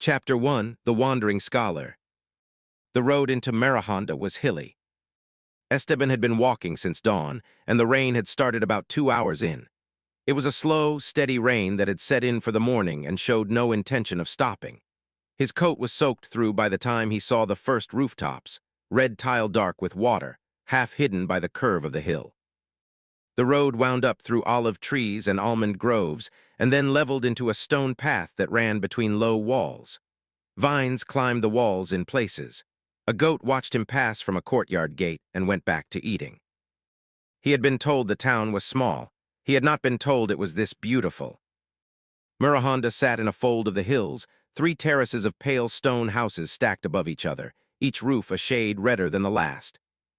Chapter 1: The Wandering Scholar. The road into Mirahonda was hilly. Esteban had been walking since dawn, and the rain had started about 2 hours in. It was a slow, steady rain that had set in for the morning and showed no intention of stopping. His coat was soaked through by the time he saw the first rooftops, red tile dark with water, half hidden by the curve of the hill. The road wound up through olive trees and almond groves, and then leveled into a stone path that ran between low walls. Vines climbed the walls in places. A goat watched him pass from a courtyard gate and went back to eating. He had been told the town was small. He had not been told it was this beautiful. Mirahonda sat in a fold of the hills, 3 terraces of pale stone houses stacked above each other, each roof a shade redder than the last.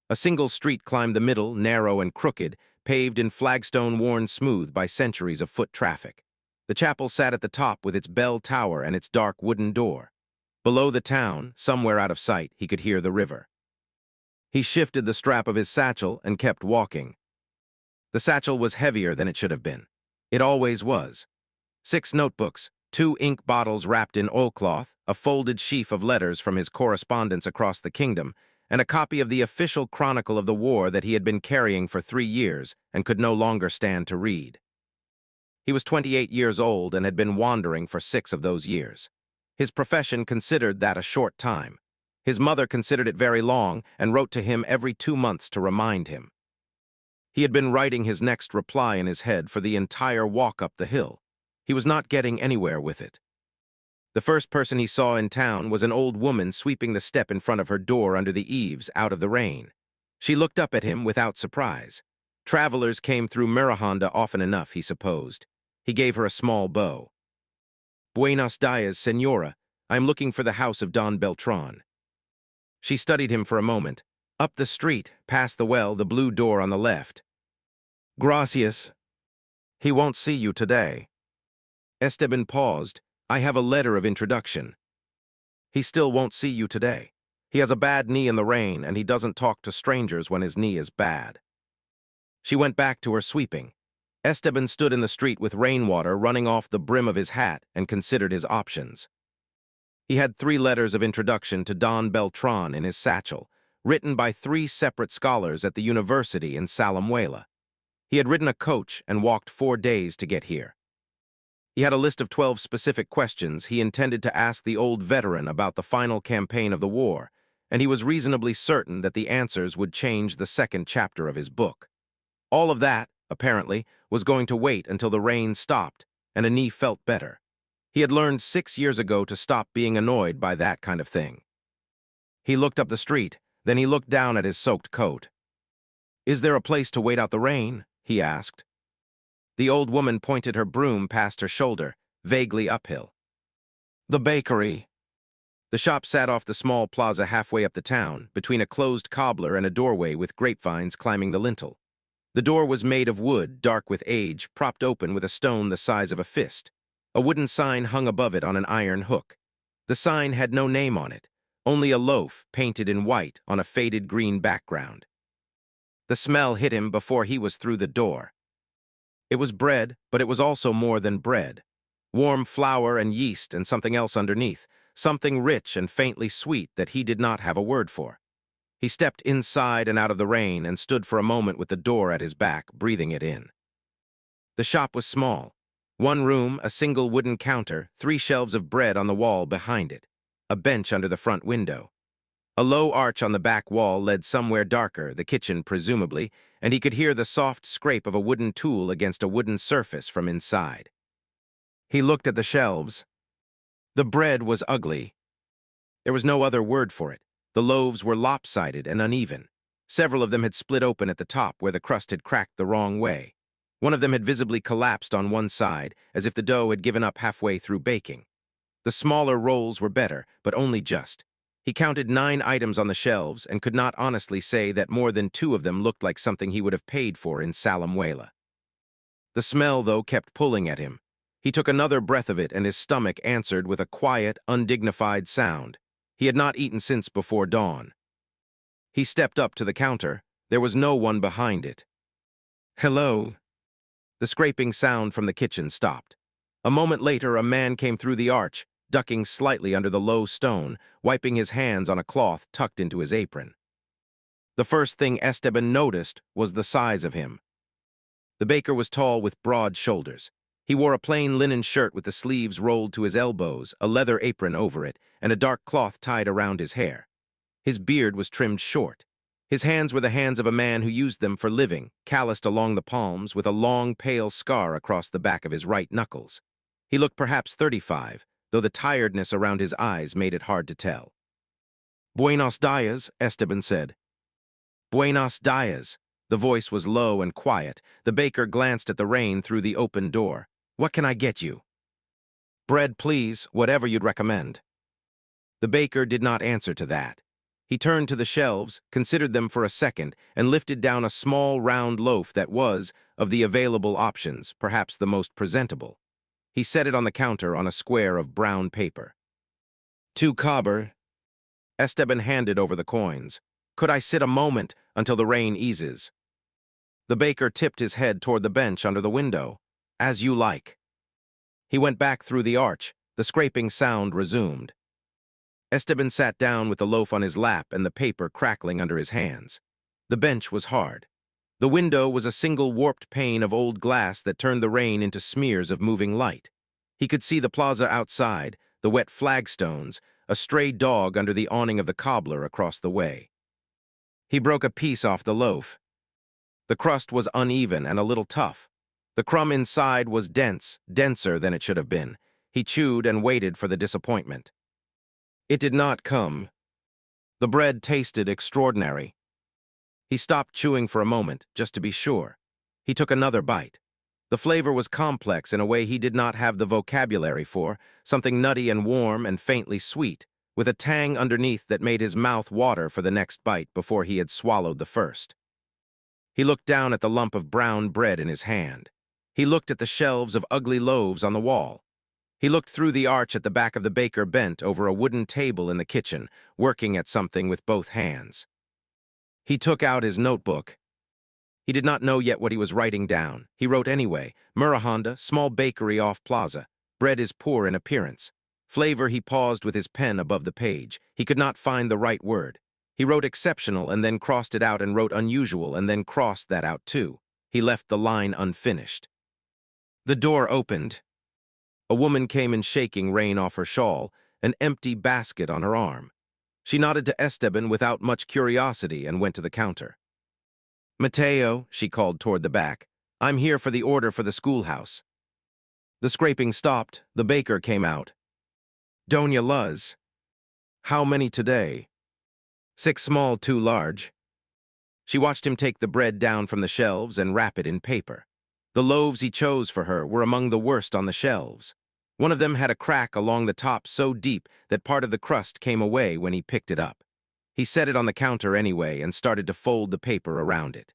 A single street climbed the middle, narrow and crooked, paved in flagstone worn smooth by centuries of foot traffic. The chapel sat at the top with its bell tower and its dark wooden door. Below the town, somewhere out of sight, he could hear the river. He shifted the strap of his satchel and kept walking. The satchel was heavier than it should have been. It always was. 6 notebooks, 2 ink bottles wrapped in oilcloth, a folded sheaf of letters from his correspondence across the kingdom, and a copy of the official chronicle of the war that he had been carrying for 3 years and could no longer stand to read. He was 28 years old and had been wandering for 6 of those years. His profession considered that a short time. His mother considered it very long and wrote to him every 2 months to remind him. He had been writing his next reply in his head for the entire walk up the hill. He was not getting anywhere with it. The first person he saw in town was an old woman sweeping the step in front of her door under the eaves out of the rain. She looked up at him without surprise. Travelers came through Mirahonda often enough, he supposed. He gave her a small bow. "Buenos dias, señora. I am looking for the house of Don Beltran." She studied him for a moment. "Up the street, past the well, the blue door on the left." "Gracias. He won't see you today." Esteban paused. "I have a letter of introduction." "He still won't see you today. He has a bad knee in the rain, and he doesn't talk to strangers when his knee is bad." She went back to her sweeping. Esteban stood in the street with rainwater running off the brim of his hat and considered his options. He had 3 letters of introduction to Don Beltran in his satchel, written by 3 separate scholars at the university in Salamuela. He had ridden a coach and walked 4 days to get here. He had a list of 12 specific questions he intended to ask the old veteran about the final campaign of the war, and he was reasonably certain that the answers would change the 2nd chapter of his book. All of that, apparently, was going to wait until the rain stopped and a knee felt better. He had learned 6 years ago to stop being annoyed by that kind of thing. He looked up the street, then he looked down at his soaked coat. "Is there a place to wait out the rain?" he asked. The old woman pointed her broom past her shoulder, vaguely uphill. "The bakery." The shop sat off the small plaza halfway up the town, between a closed cobbler and a doorway with grapevines climbing the lintel. The door was made of wood, dark with age, propped open with a stone the size of a fist. A wooden sign hung above it on an iron hook. The sign had no name on it, only a loaf painted in white on a faded green background. The smell hit him before he was through the door. It was bread, but it was also more than bread. Warm flour and yeast and something else underneath, something rich and faintly sweet that he did not have a word for. He stepped inside and out of the rain and stood for a moment with the door at his back, breathing it in. The shop was small. 1 room, a single wooden counter, 3 shelves of bread on the wall behind it, a bench under the front window. A low arch on the back wall led somewhere darker, the kitchen presumably, and he could hear the soft scrape of a wooden tool against a wooden surface from inside. He looked at the shelves. The bread was ugly. There was no other word for it. The loaves were lopsided and uneven. Several of them had split open at the top where the crust had cracked the wrong way. One of them had visibly collapsed on one side, as if the dough had given up halfway through baking. The smaller rolls were better, but only just. He counted 9 items on the shelves and could not honestly say that more than 2 of them looked like something he would have paid for in Salamuela. The smell, though, kept pulling at him. He took another breath of it and his stomach answered with a quiet, undignified sound. He had not eaten since before dawn. He stepped up to the counter. There was no one behind it. "Hello." The scraping sound from the kitchen stopped. A moment later, a man came through the arch, ducking slightly under the low stone, wiping his hands on a cloth tucked into his apron. The first thing Esteban noticed was the size of him. The baker was tall with broad shoulders. He wore a plain linen shirt with the sleeves rolled to his elbows, a leather apron over it, and a dark cloth tied around his hair. His beard was trimmed short. His hands were the hands of a man who used them for living, calloused along the palms with a long, pale scar across the back of his right knuckles. He looked perhaps 35, though the tiredness around his eyes made it hard to tell. "Buenos dias," Esteban said. "Buenos dias." The voice was low and quiet. The baker glanced at the rain through the open door. "What can I get you?" "Bread, please, whatever you'd recommend." The baker did not answer to that. He turned to the shelves, considered them for a second, and lifted down a small, round loaf that was, of the available options, perhaps the most presentable. He set it on the counter on a square of brown paper. "2 cobber." Esteban handed over the coins. "Could I sit a moment until the rain eases?" The baker tipped his head toward the bench under the window. "As you like." He went back through the arch. The scraping sound resumed. Esteban sat down with the loaf on his lap and the paper crackling under his hands. The bench was hard. The window was a single warped pane of old glass that turned the rain into smears of moving light. He could see the plaza outside, the wet flagstones, a stray dog under the awning of the cobbler across the way. He broke a piece off the loaf. The crust was uneven and a little tough. The crumb inside was dense, denser than it should have been. He chewed and waited for the disappointment. It did not come. The bread tasted extraordinary. He stopped chewing for a moment, just to be sure. He took another bite. The flavor was complex in a way he did not have the vocabulary for, something nutty and warm and faintly sweet, with a tang underneath that made his mouth water for the next bite before he had swallowed the first. He looked down at the lump of brown bread in his hand. He looked at the shelves of ugly loaves on the wall. He looked through the arch at the back of the baker bent over a wooden table in the kitchen, working at something with both hands. He took out his notebook. He did not know yet what he was writing down. He wrote anyway. Mirahonda, small bakery off plaza. Bread is poor in appearance. Flavor. He paused with his pen above the page. He could not find the right word. He wrote exceptional and then crossed it out and wrote unusual and then crossed that out too. He left the line unfinished. The door opened. A woman came in shaking rain off her shawl, an empty basket on her arm. She nodded to Esteban without much curiosity and went to the counter. "Mateo," she called toward the back, "I'm here for the order for the schoolhouse." The scraping stopped. The baker came out. "Doña Luz." "How many today?" "6 small, 2 large." She watched him take the bread down from the shelves and wrap it in paper. The loaves he chose for her were among the worst on the shelves. One of them had a crack along the top so deep that part of the crust came away when he picked it up. He set it on the counter anyway and started to fold the paper around it.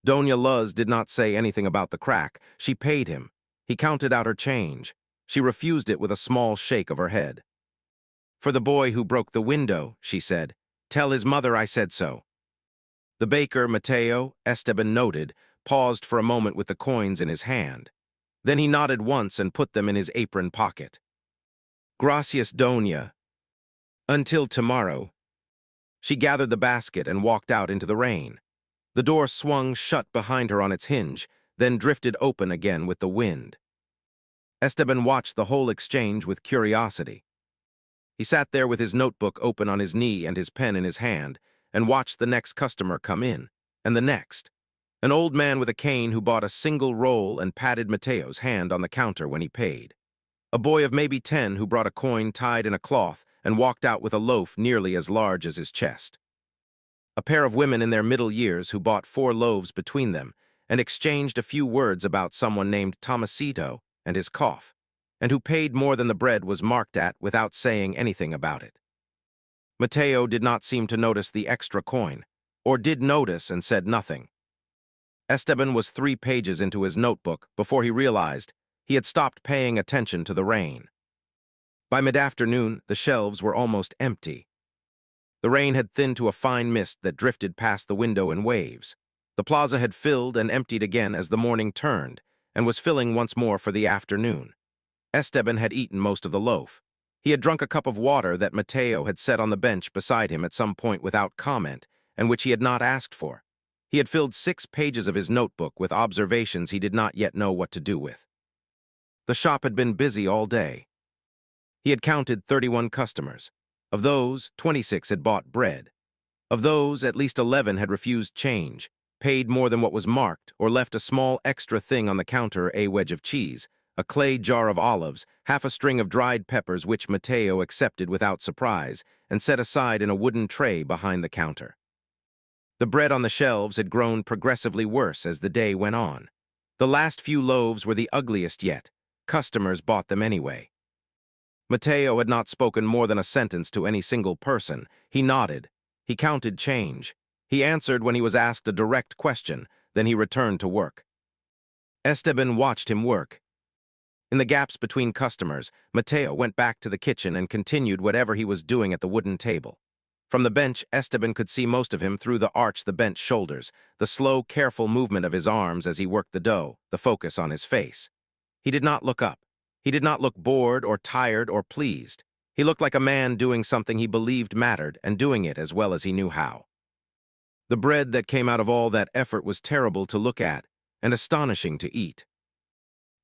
Doña Luz did not say anything about the crack. She paid him. He counted out her change. She refused it with a small shake of her head. "For the boy who broke the window," she said. "Tell his mother I said so." The baker, Mateo, Esteban noted, paused for a moment with the coins in his hand. Then he nodded once and put them in his apron pocket. "Gracias, doña. Until tomorrow." She gathered the basket and walked out into the rain. The door swung shut behind her on its hinge, then drifted open again with the wind. Esteban watched the whole exchange with curiosity. He sat there with his notebook open on his knee and his pen in his hand, and watched the next customer come in, and the next. An old man with a cane who bought a single roll and patted Mateo's hand on the counter when he paid. A boy of maybe 10 who brought a coin tied in a cloth and walked out with a loaf nearly as large as his chest. A pair of women in their middle years who bought 4 loaves between them and exchanged a few words about someone named Tomasito and his cough, and who paid more than the bread was marked at without saying anything about it. Mateo did not seem to notice the extra coin, or did notice and said nothing. Esteban was 3 pages into his notebook before he realized he had stopped paying attention to the rain. By mid-afternoon, the shelves were almost empty. The rain had thinned to a fine mist that drifted past the window in waves. The plaza had filled and emptied again as the morning turned, and was filling once more for the afternoon. Esteban had eaten most of the loaf. He had drunk a cup of water that Mateo had set on the bench beside him at some point without comment, and which he had not asked for. He had filled 6 pages of his notebook with observations he did not yet know what to do with. The shop had been busy all day. He had counted 31 customers. Of those, 26 had bought bread. Of those, at least 11 had refused change, paid more than what was marked, or left a small extra thing on the counter, a wedge of cheese, a clay jar of olives, half a string of dried peppers which Mateo accepted without surprise and set aside in a wooden tray behind the counter. The bread on the shelves had grown progressively worse as the day went on. The last few loaves were the ugliest yet. Customers bought them anyway. Mateo had not spoken more than a sentence to any single person. He nodded. He counted change. He answered when he was asked a direct question, then he returned to work. Esteban watched him work. In the gaps between customers, Mateo went back to the kitchen and continued whatever he was doing at the wooden table. From the bench, Esteban could see most of him through the arch the bench shoulders, the slow, careful movement of his arms as he worked the dough, the focus on his face. He did not look up. He did not look bored or tired or pleased. He looked like a man doing something he believed mattered and doing it as well as he knew how. The bread that came out of all that effort was terrible to look at and astonishing to eat.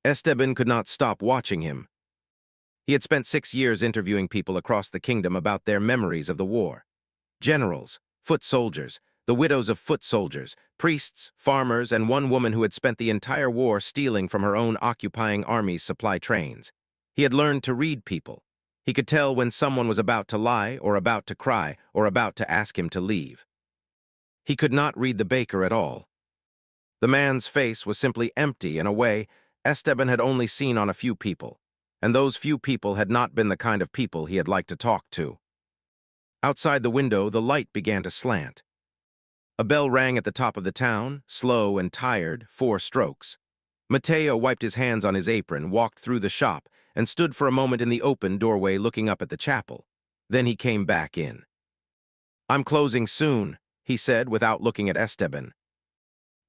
Esteban could not stop watching him. He had spent 6 years interviewing people across the kingdom about their memories of the war. Generals, foot soldiers, the widows of foot soldiers, priests, farmers, and one woman who had spent the entire war stealing from her own occupying army's supply trains. He had learned to read people. He could tell when someone was about to lie or about to cry or about to ask him to leave. He could not read the baker at all. The man's face was simply empty in a way Esteban had only seen on a few people, and those few people had not been the kind of people he had liked to talk to. Outside the window, the light began to slant. A bell rang at the top of the town, slow and tired, 4 strokes. Mateo wiped his hands on his apron, walked through the shop, and stood for a moment in the open doorway looking up at the chapel. Then he came back in. "I'm closing soon," he said without looking at Esteban.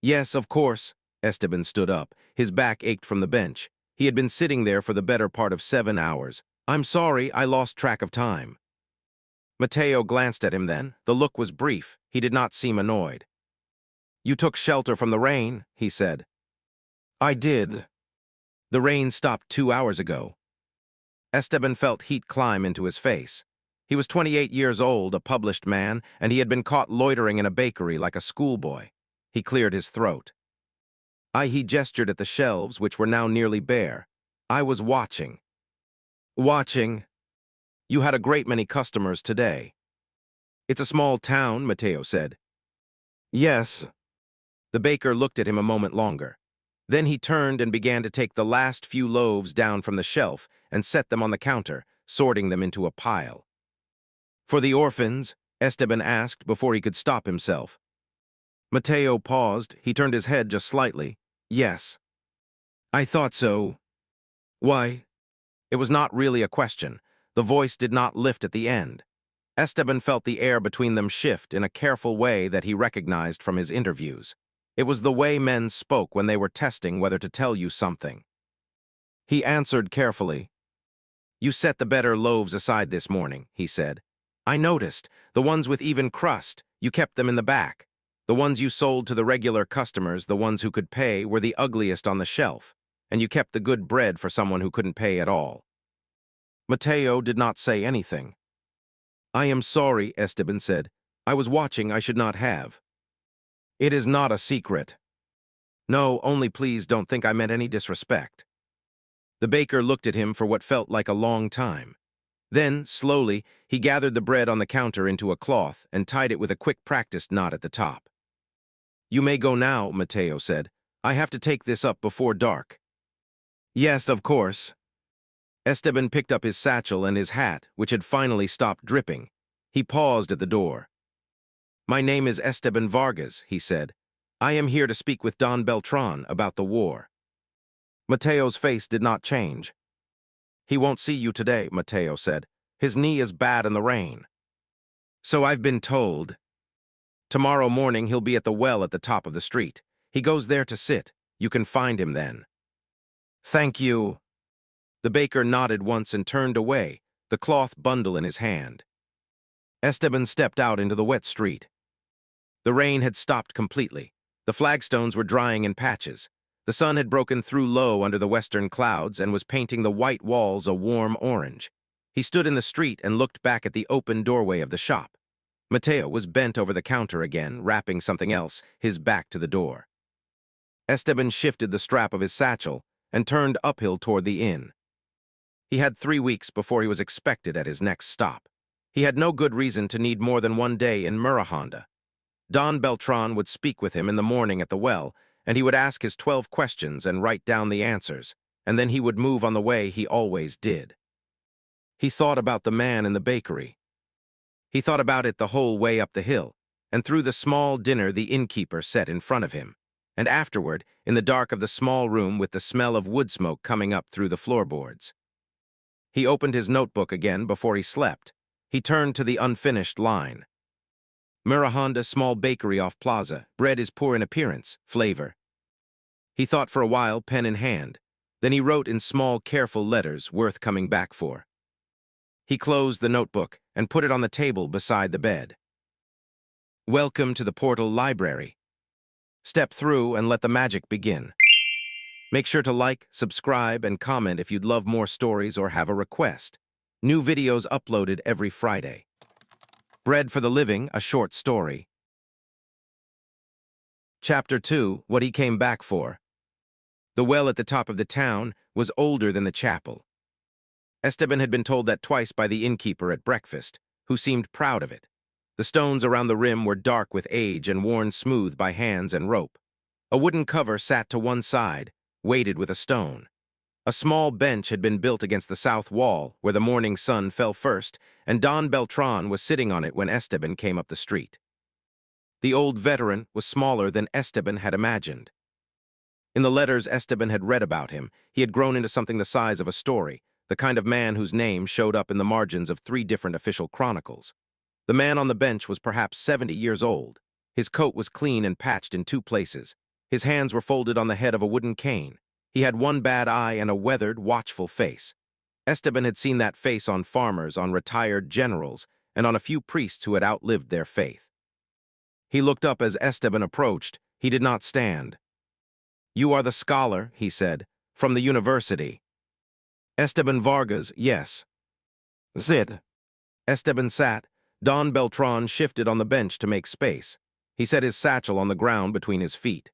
"Yes, of course." Esteban stood up. His back ached from the bench. He had been sitting there for the better part of 7 hours. "I'm sorry, I lost track of time." Mateo glanced at him then. The look was brief. He did not seem annoyed. "You took shelter from the rain," he said. "I did. The rain stopped 2 hours ago." Esteban felt heat climb into his face. He was 28 years old, a published man, and he had been caught loitering in a bakery like a schoolboy. He cleared his throat. He gestured at the shelves, which were now nearly bare. "I was watching." "Watching? You had a great many customers today." "It's a small town," Mateo said. "Yes." The baker looked at him a moment longer. Then he turned and began to take the last few loaves down from the shelf and set them on the counter, sorting them into a pile. "For the orphans?" Esteban asked before he could stop himself. Mateo paused. He turned his head just slightly. "Yes." "I thought so." "Why?" It was not really a question. The voice did not lift at the end. Esteban felt the air between them shift in a careful way that he recognized from his interviews. It was the way men spoke when they were testing whether to tell you something. He answered carefully. "You set the better loaves aside this morning," he said. "I noticed. The ones with even crust, you kept them in the back. The ones you sold to the regular customers, the ones who could pay, were the ugliest on the shelf, and you kept the good bread for someone who couldn't pay at all." Mateo did not say anything. "I am sorry," Esteban said. "I was watching. I should not have." "It is not a secret." "No, only please don't think I meant any disrespect." The baker looked at him for what felt like a long time. Then, slowly, he gathered the bread on the counter into a cloth and tied it with a quick practiced knot at the top. "You may go now," Mateo said. "I have to take this up before dark." "Yes, of course." Esteban picked up his satchel and his hat, which had finally stopped dripping. He paused at the door. "My name is Esteban Vargas," he said. "I am here to speak with Don Beltran about the war." Mateo's face did not change. "He won't see you today," Mateo said. "His knee is bad in the rain." "So I've been told." "Tomorrow morning he'll be at the well at the top of the street. He goes there to sit. You can find him then." "Thank you." The baker nodded once and turned away, the cloth bundle in his hand. Esteban stepped out into the wet street. The rain had stopped completely. The flagstones were drying in patches. The sun had broken through low under the western clouds and was painting the white walls a warm orange. He stood in the street and looked back at the open doorway of the shop. Mateo was bent over the counter again, wrapping something else, his back to the door. Esteban shifted the strap of his satchel and turned uphill toward the inn. He had 3 weeks before he was expected at his next stop. He had no good reason to need more than one day in Mirahonda. Don Beltran would speak with him in the morning at the well, and he would ask his 12 questions and write down the answers, and then he would move on the way he always did. He thought about the man in the bakery. He thought about it the whole way up the hill, and through the small dinner the innkeeper set in front of him, and afterward, in the dark of the small room with the smell of wood smoke coming up through the floorboards. He opened his notebook again before he slept. He turned to the unfinished line. Mirahonda, small bakery off Plaza. Bread is poor in appearance, flavor. He thought for a while, pen in hand. Then he wrote in small, careful letters, worth coming back for. He closed the notebook and put it on the table beside the bed. Welcome to the Portal Library. Step through and let the magic begin. Make sure to like, subscribe, and comment if you'd love more stories or have a request. New videos uploaded every Friday. Bread for the Living, a short story. Chapter 2, What He Came Back For. The well at the top of the town was older than the chapel. Esteban had been told that twice by the innkeeper at breakfast, who seemed proud of it. The stones around the rim were dark with age and worn smooth by hands and rope. A wooden cover sat to one side, weighted with a stone. A small bench had been built against the south wall, where the morning sun fell first, and Don Beltran was sitting on it when Esteban came up the street. The old veteran was smaller than Esteban had imagined. In the letters Esteban had read about him, he had grown into something the size of a story, the kind of man whose name showed up in the margins of 3 different official chronicles. The man on the bench was perhaps 70 years old. His coat was clean and patched in 2 places. His hands were folded on the head of a wooden cane. He had one bad eye and a weathered, watchful face. Esteban had seen that face on farmers, on retired generals, and on a few priests who had outlived their faith. He looked up as Esteban approached. He did not stand. "You are the scholar," he said, "from the university." Esteban Vargas, yes. Zid. Esteban sat. Don Beltran shifted on the bench to make space. He set his satchel on the ground between his feet.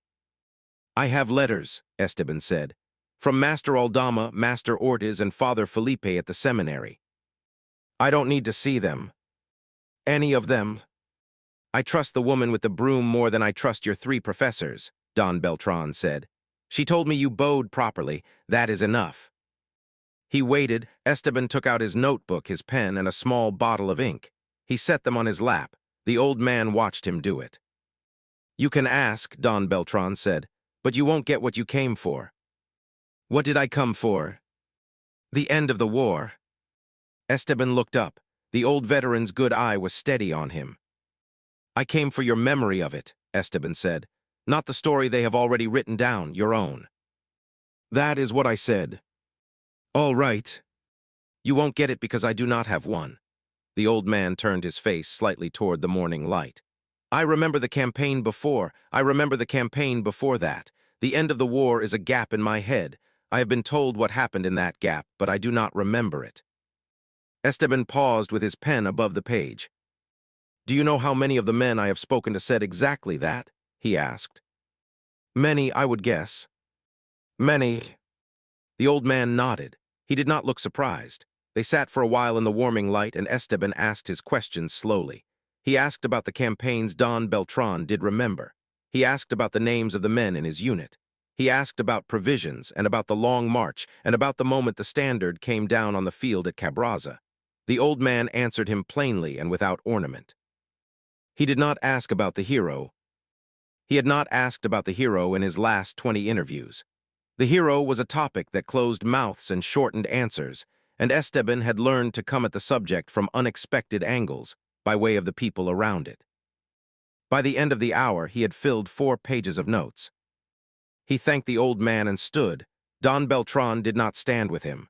"I have letters," Esteban said, "from Master Aldama, Master Ortiz, and Father Felipe at the seminary. I don't need to see them. Any of them. I trust the woman with the broom more than I trust your 3 professors," Don Beltran said. "She told me you bowed properly. That is enough." He waited. Esteban took out his notebook, his pen, and a small bottle of ink. He set them on his lap. The old man watched him do it. "You can ask," Don Beltran said, "but you won't get what you came for." "What did I come for?" "The end of the war." Esteban looked up. The old veteran's good eye was steady on him. "I came for your memory of it," Esteban said. "Not the story they have already written down, your own." "That is what I said." "All right. You won't get it because I do not have one." The old man turned his face slightly toward the morning light. "I remember the campaign before. I remember the campaign before that. The end of the war is a gap in my head. I have been told what happened in that gap, but I do not remember it." Esteban paused with his pen above the page. "Do you know how many of the men I have spoken to said exactly that?" he asked. "Many, I would guess." "Many." The old man nodded. He did not look surprised. They sat for a while in the warming light, and Esteban asked his questions slowly. He asked about the campaigns Don Beltran did remember. He asked about the names of the men in his unit. He asked about provisions, and about the long march, and about the moment the standard came down on the field at Cabraza. The old man answered him plainly and without ornament. He did not ask about the hero. He had not asked about the hero in his last 20 interviews. The hero was a topic that closed mouths and shortened answers, and Esteban had learned to come at the subject from unexpected angles, by way of the people around it. By the end of the hour, he had filled 4 pages of notes. He thanked the old man and stood. Don Beltran did not stand with him.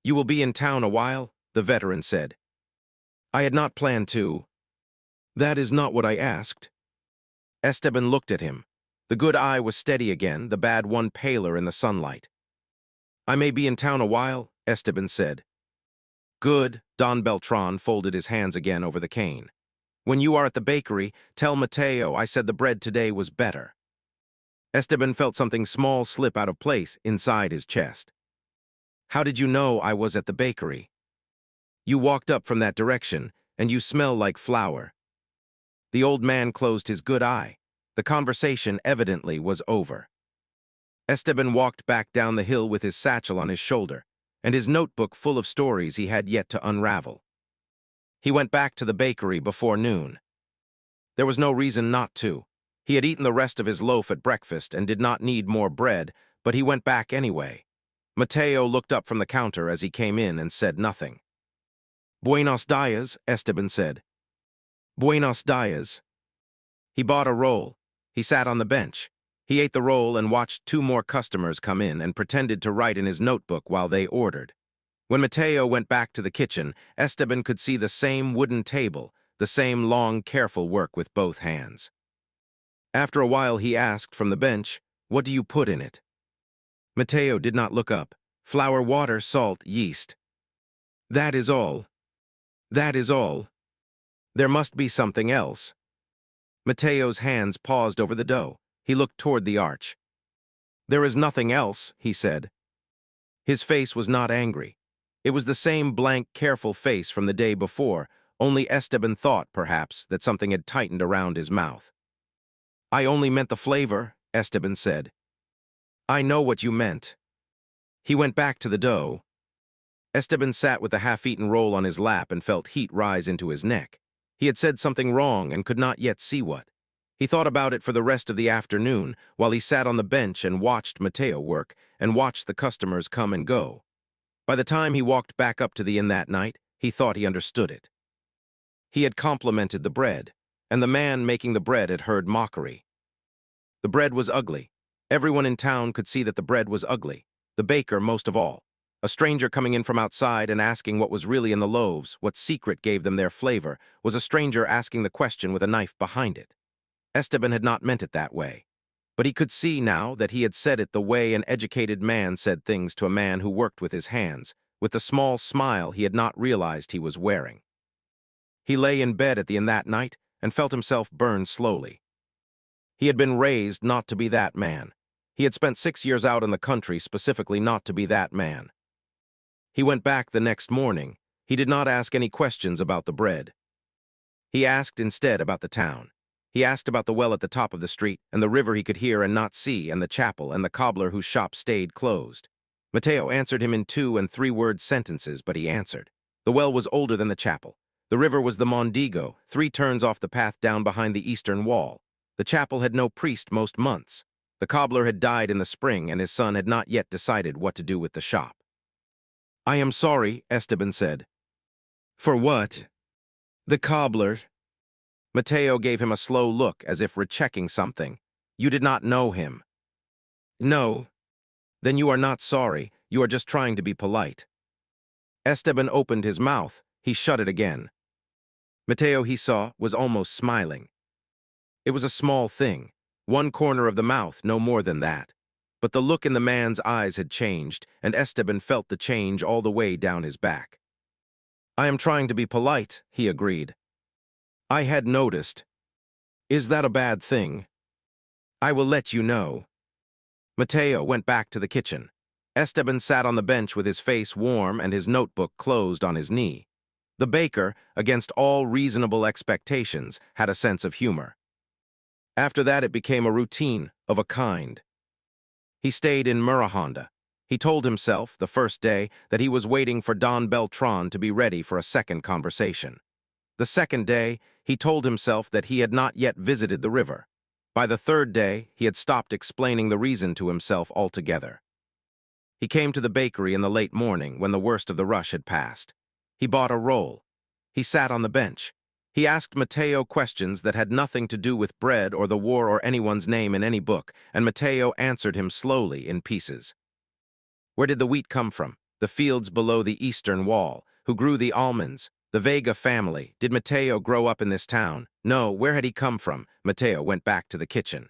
"You will be in town a while?" the veteran said. I had not planned to. That is not what I asked. Esteban looked at him. The good eye was steady again, the bad one paler in the sunlight. I may be in town a while, Esteban said. Good, Don Beltran folded his hands again over the cane. When you are at the bakery, tell Mateo I said the bread today was better. Esteban felt something small slip out of place inside his chest. How did you know I was at the bakery? You walked up from that direction, and you smell like flour. The old man closed his good eye. The conversation evidently was over. Esteban walked back down the hill with his satchel on his shoulder, and his notebook full of stories he had yet to unravel. He went back to the bakery before noon. There was no reason not to. He had eaten the rest of his loaf at breakfast and did not need more bread, but he went back anyway. Mateo looked up from the counter as he came in and said nothing. Buenos dias, Esteban said. Buenos dias. He bought a roll. He sat on the bench. He ate the roll and watched two more customers come in and pretended to write in his notebook while they ordered. When Mateo went back to the kitchen, Esteban could see the same wooden table, the same long, careful work with both hands. After a while he asked from the bench, "What do you put in it?" Mateo did not look up. Flour, water, salt, yeast. That is all. That is all. There must be something else. Mateo's hands paused over the dough. He looked toward the arch. There is nothing else, he said. His face was not angry. It was the same blank, careful face from the day before, only Esteban thought, perhaps, that something had tightened around his mouth. I only meant the flavor, Esteban said. I know what you meant. He went back to the dough. Esteban sat with the half-eaten roll on his lap and felt heat rise into his neck. He had said something wrong and could not yet see what. He thought about it for the rest of the afternoon while he sat on the bench and watched Mateo work and watched the customers come and go. By the time he walked back up to the inn that night, he thought he understood it. He had complimented the bread, and the man making the bread had heard mockery. The bread was ugly. Everyone in town could see that the bread was ugly, the baker most of all. A stranger coming in from outside and asking what was really in the loaves, what secret gave them their flavor, was a stranger asking the question with a knife behind it. Esteban had not meant it that way, but he could see now that he had said it the way an educated man said things to a man who worked with his hands, with the small smile he had not realized he was wearing. He lay in bed at the inn that night and felt himself burn slowly. He had been raised not to be that man. He had spent 6 years out in the country specifically not to be that man. He went back the next morning. He did not ask any questions about the bread. He asked instead about the town. He asked about the well at the top of the street, and the river he could hear and not see, and the chapel, and the cobbler whose shop stayed closed. Mateo answered him in 2- and 3-word sentences, but he answered. The well was older than the chapel. The river was the Mondigo, 3 turns off the path down behind the eastern wall. The chapel had no priest most months. The cobbler had died in the spring, and his son had not yet decided what to do with the shop. I am sorry, Esteban said. For what? The cobbler. Mateo gave him a slow look as if rechecking something. You did not know him. No. Then you are not sorry. You are just trying to be polite. Esteban opened his mouth. He shut it again. Mateo, he saw, was almost smiling. It was a small thing. 1 corner of the mouth, no more than that. But the look in the man's eyes had changed, and Esteban felt the change all the way down his back. I am trying to be polite, he agreed. I had noticed. Is that a bad thing? I will let you know. Mateo went back to the kitchen. Esteban sat on the bench with his face warm and his notebook closed on his knee. The baker, against all reasonable expectations, had a sense of humor. After that it became a routine of a kind. He stayed in Mirahonda. He told himself, the first day, that he was waiting for Don Beltran to be ready for a second conversation. The second day, he told himself that he had not yet visited the river. By the third day, he had stopped explaining the reason to himself altogether. He came to the bakery in the late morning when the worst of the rush had passed. He bought a roll. He sat on the bench. He asked Mateo questions that had nothing to do with bread or the war or anyone's name in any book, and Mateo answered him slowly in pieces. Where did the wheat come from? The fields below the eastern wall. who grew the almonds. The Vega family. Did Mateo grow up in this town? No, where had he come from? Mateo went back to the kitchen.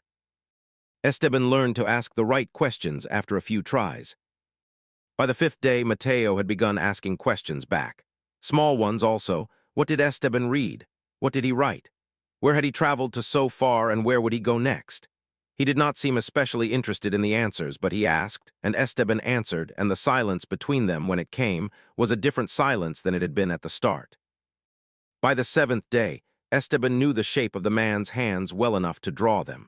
Esteban learned to ask the right questions after a few tries. By the fifth day, Mateo had begun asking questions back. Small ones also. What did Esteban read? What did he write? Where had he traveled to so far, and where would he go next? He did not seem especially interested in the answers, but he asked, and Esteban answered, and the silence between them when it came was a different silence than it had been at the start. By the seventh day, Esteban knew the shape of the man's hands well enough to draw them.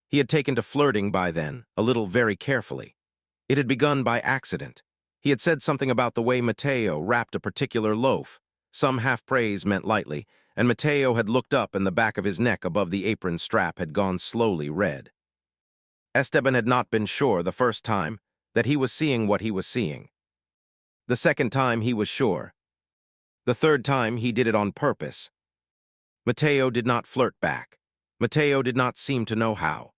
He had taken to flirting by then, a little very carefully. It had begun by accident. He had said something about the way Mateo wrapped a particular loaf. Some half-praise meant lightly, and Mateo had looked up and the back of his neck above the apron strap had gone slowly red. Esteban had not been sure the first time that he was seeing what he was seeing. The second time he was sure. The third time he did it on purpose. Mateo did not flirt back. Mateo did not seem to know how.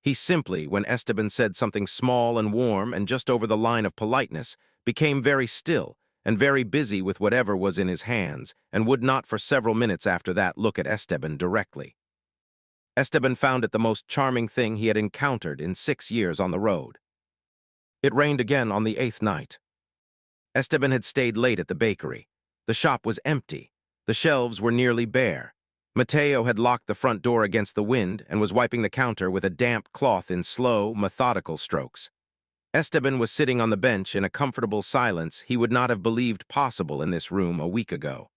He simply, when Esteban said something small and warm and just over the line of politeness, became very still and very busy with whatever was in his hands, and would not for several minutes after that look at Esteban directly. Esteban found it the most charming thing he had encountered in 6 years on the road. It rained again on the 8th night. Esteban had stayed late at the bakery. The shop was empty. The shelves were nearly bare. Mateo had locked the front door against the wind and was wiping the counter with a damp cloth in slow, methodical strokes. Esteban was sitting on the bench in a comfortable silence he would not have believed possible in this room a week ago.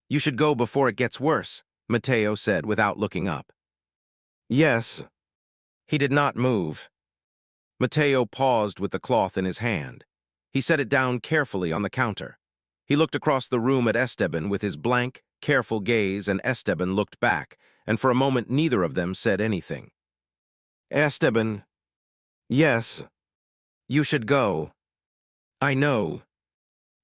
"You should go before it gets worse," Mateo said without looking up. "Yes." He did not move. Mateo paused with the cloth in his hand. He set it down carefully on the counter. He looked across the room at Esteban with his blank, careful gaze, and Esteban looked back, and for a moment neither of them said anything. "Esteban." "Yes." "You should go." "I know."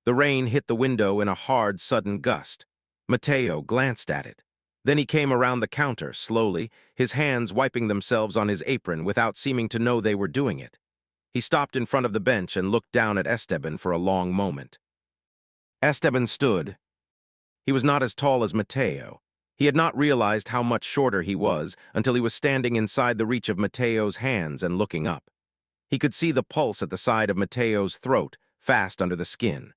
The rain hit the window in a hard, sudden gust. Mateo glanced at it. Then he came around the counter, slowly, his hands wiping themselves on his apron without seeming to know they were doing it. He stopped in front of the bench and looked down at Esteban for a long moment. Esteban stood. He was not as tall as Mateo. He had not realized how much shorter he was until he was standing inside the reach of Mateo's hands and looking up. He could see the pulse at the side of Mateo's throat, fast under the skin.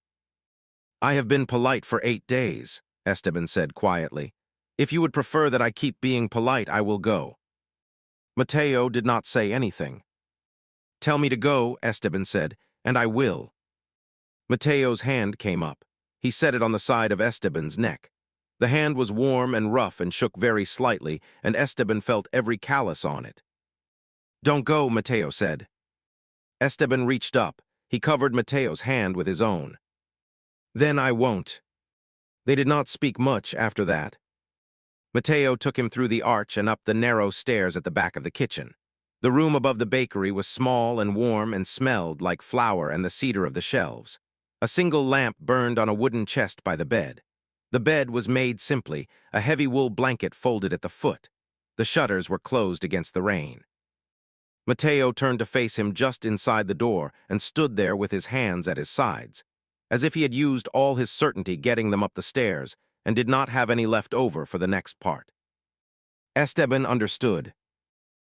"I have been polite for 8 days, Esteban said quietly. "If you would prefer that I keep being polite, I will go." Mateo did not say anything. "Tell me to go," Esteban said, "and I will." Mateo's hand came up. He set it on the side of Esteban's neck. The hand was warm and rough and shook very slightly, and Esteban felt every callus on it. "Don't go," Mateo said. Esteban reached up. He covered Mateo's hand with his own. "Then I won't." They did not speak much after that. Mateo took him through the arch and up the narrow stairs at the back of the kitchen. The room above the bakery was small and warm and smelled like flour and the cedar of the shelves. A single lamp burned on a wooden chest by the bed. The bed was made simply, a heavy wool blanket folded at the foot. The shutters were closed against the rain. Mateo turned to face him just inside the door and stood there with his hands at his sides, as if he had used all his certainty getting them up the stairs and did not have any left over for the next part. Esteban understood.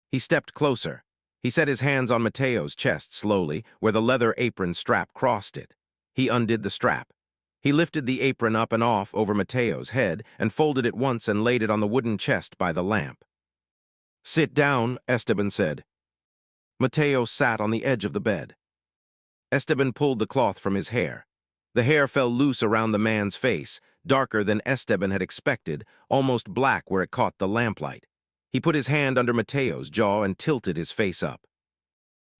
He stepped closer. He set his hands on Mateo's chest slowly, where the leather apron strap crossed it. He undid the strap. He lifted the apron up and off over Mateo's head and folded it once and laid it on the wooden chest by the lamp. "Sit down," Esteban said. Mateo sat on the edge of the bed. Esteban pulled the cloth from his hair. The hair fell loose around the man's face, darker than Esteban had expected, almost black where it caught the lamplight. He put his hand under Mateo's jaw and tilted his face up.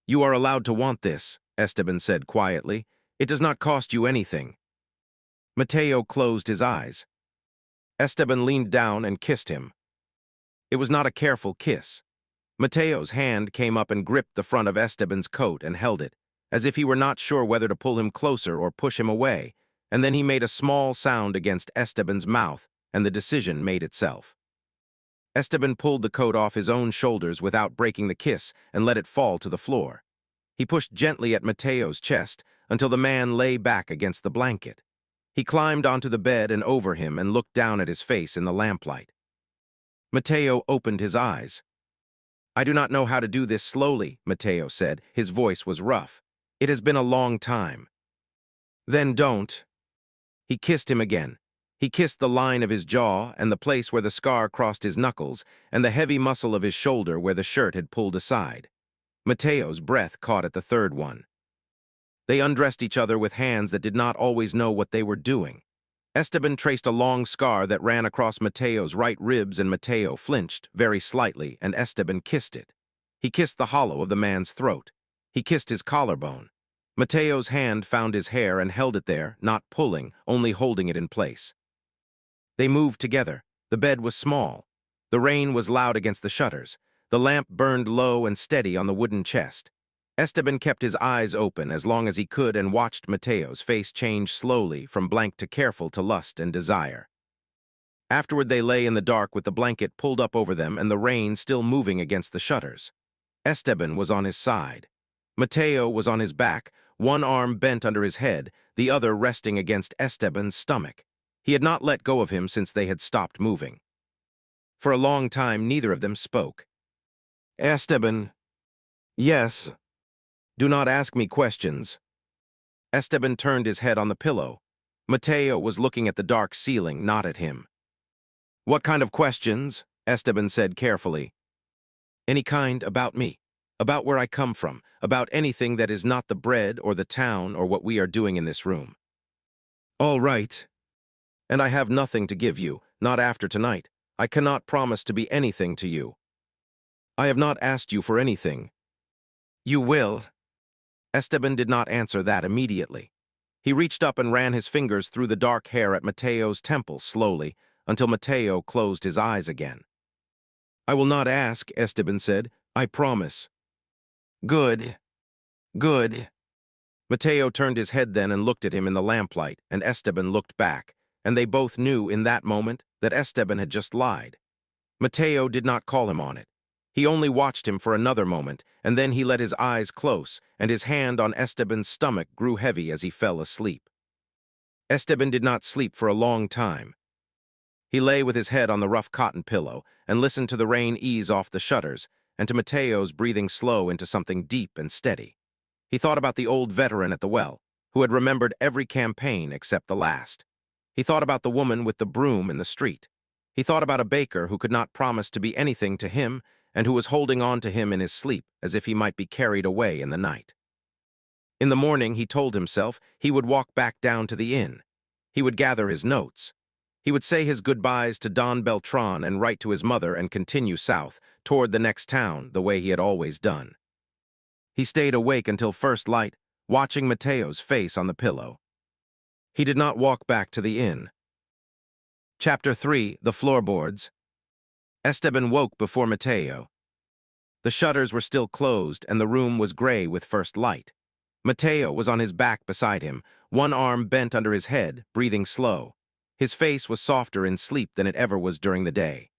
"You are allowed to want this," Esteban said quietly. "It does not cost you anything." Mateo closed his eyes. Esteban leaned down and kissed him. It was not a careful kiss. Mateo's hand came up and gripped the front of Esteban's coat and held it, as if he were not sure whether to pull him closer or push him away, and then he made a small sound against Esteban's mouth, and the decision made itself. Esteban pulled the coat off his own shoulders without breaking the kiss and let it fall to the floor. He pushed gently at Mateo's chest until the man lay back against the blanket. He climbed onto the bed and over him and looked down at his face in the lamplight. Mateo opened his eyes. "I do not know how to do this slowly," Mateo said. His voice was rough. "It has been a long time." "Then don't." He kissed him again. He kissed the line of his jaw and the place where the scar crossed his knuckles and the heavy muscle of his shoulder where the shirt had pulled aside. Mateo's breath caught at the third one. They undressed each other with hands that did not always know what they were doing. Esteban traced a long scar that ran across Mateo's right ribs, and Mateo flinched very slightly, and Esteban kissed it. He kissed the hollow of the man's throat. He kissed his collarbone. Mateo's hand found his hair and held it there, not pulling, only holding it in place. They moved together. The bed was small. The rain was loud against the shutters. The lamp burned low and steady on the wooden chest. Esteban kept his eyes open as long as he could and watched Mateo's face change slowly from blank to careful to lust and desire. Afterward, they lay in the dark with the blanket pulled up over them and the rain still moving against the shutters. Esteban was on his side. Mateo was on his back, one arm bent under his head, the other resting against Esteban's stomach. He had not let go of him since they had stopped moving. For a long time, neither of them spoke. "Esteban." "Yes." "Do not ask me questions." Esteban turned his head on the pillow. Mateo was looking at the dark ceiling, not at him. "What kind of questions?" Esteban said carefully. "Any kind about me, about where I come from, about anything that is not the bread or the town or what we are doing in this room." "All right. And I have nothing to give you, not after tonight. I cannot promise to be anything to you. I have not asked you for anything." "You will." Esteban did not answer that immediately. He reached up and ran his fingers through the dark hair at Mateo's temple slowly, until Mateo closed his eyes again. "I will not ask," Esteban said. "I promise." "Good. Good." Mateo turned his head then and looked at him in the lamplight, and Esteban looked back, and they both knew in that moment that Esteban had just lied. Mateo did not call him on it. He only watched him for another moment, and then he let his eyes close, and his hand on Esteban's stomach grew heavy as he fell asleep. Esteban did not sleep for a long time. He lay with his head on the rough cotton pillow and listened to the rain ease off the shutters and to Mateo's breathing slow into something deep and steady. He thought about the old veteran at the well, who had remembered every campaign except the last. He thought about the woman with the broom in the street. He thought about a baker who could not promise to be anything to him and who was holding on to him in his sleep as if he might be carried away in the night. In the morning, he told himself he would walk back down to the inn. He would gather his notes. He would say his goodbyes to Don Beltran and write to his mother and continue south, toward the next town, the way he had always done. He stayed awake until first light, watching Mateo's face on the pillow. He did not walk back to the inn. Chapter 3, The Floorboards. Esteban woke before Mateo. The shutters were still closed, and the room was gray with first light. Mateo was on his back beside him, one arm bent under his head, breathing slow. His face was softer in sleep than it ever was during the day.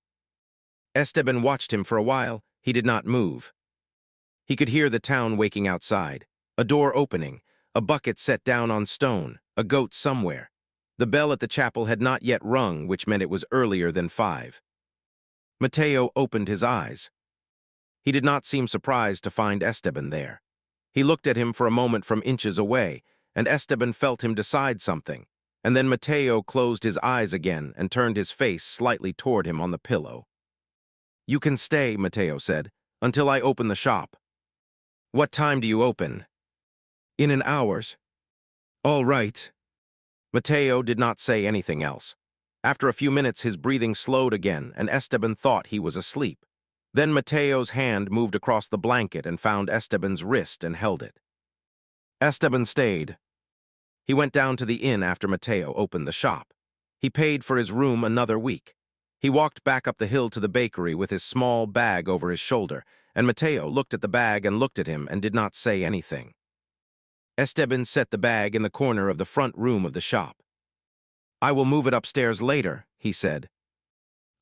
Esteban watched him for a while. He did not move. He could hear the town waking outside, a door opening, a bucket set down on stone, a goat somewhere. The bell at the chapel had not yet rung, which meant it was earlier than 5. Mateo opened his eyes. He did not seem surprised to find Esteban there. He looked at him for a moment from inches away, and Esteban felt him decide something, and then Mateo closed his eyes again and turned his face slightly toward him on the pillow. "You can stay," Mateo said, "until I open the shop." "What time do you open?" "In an hour's." "All right." Mateo did not say anything else. After a few minutes, his breathing slowed again, and Esteban thought he was asleep. Then Mateo's hand moved across the blanket and found Esteban's wrist and held it. Esteban stayed. He went down to the inn after Mateo opened the shop. He paid for his room another week. He walked back up the hill to the bakery with his small bag over his shoulder, and Mateo looked at the bag and looked at him and did not say anything. Esteban set the bag in the corner of the front room of the shop. "I will move it upstairs later," he said.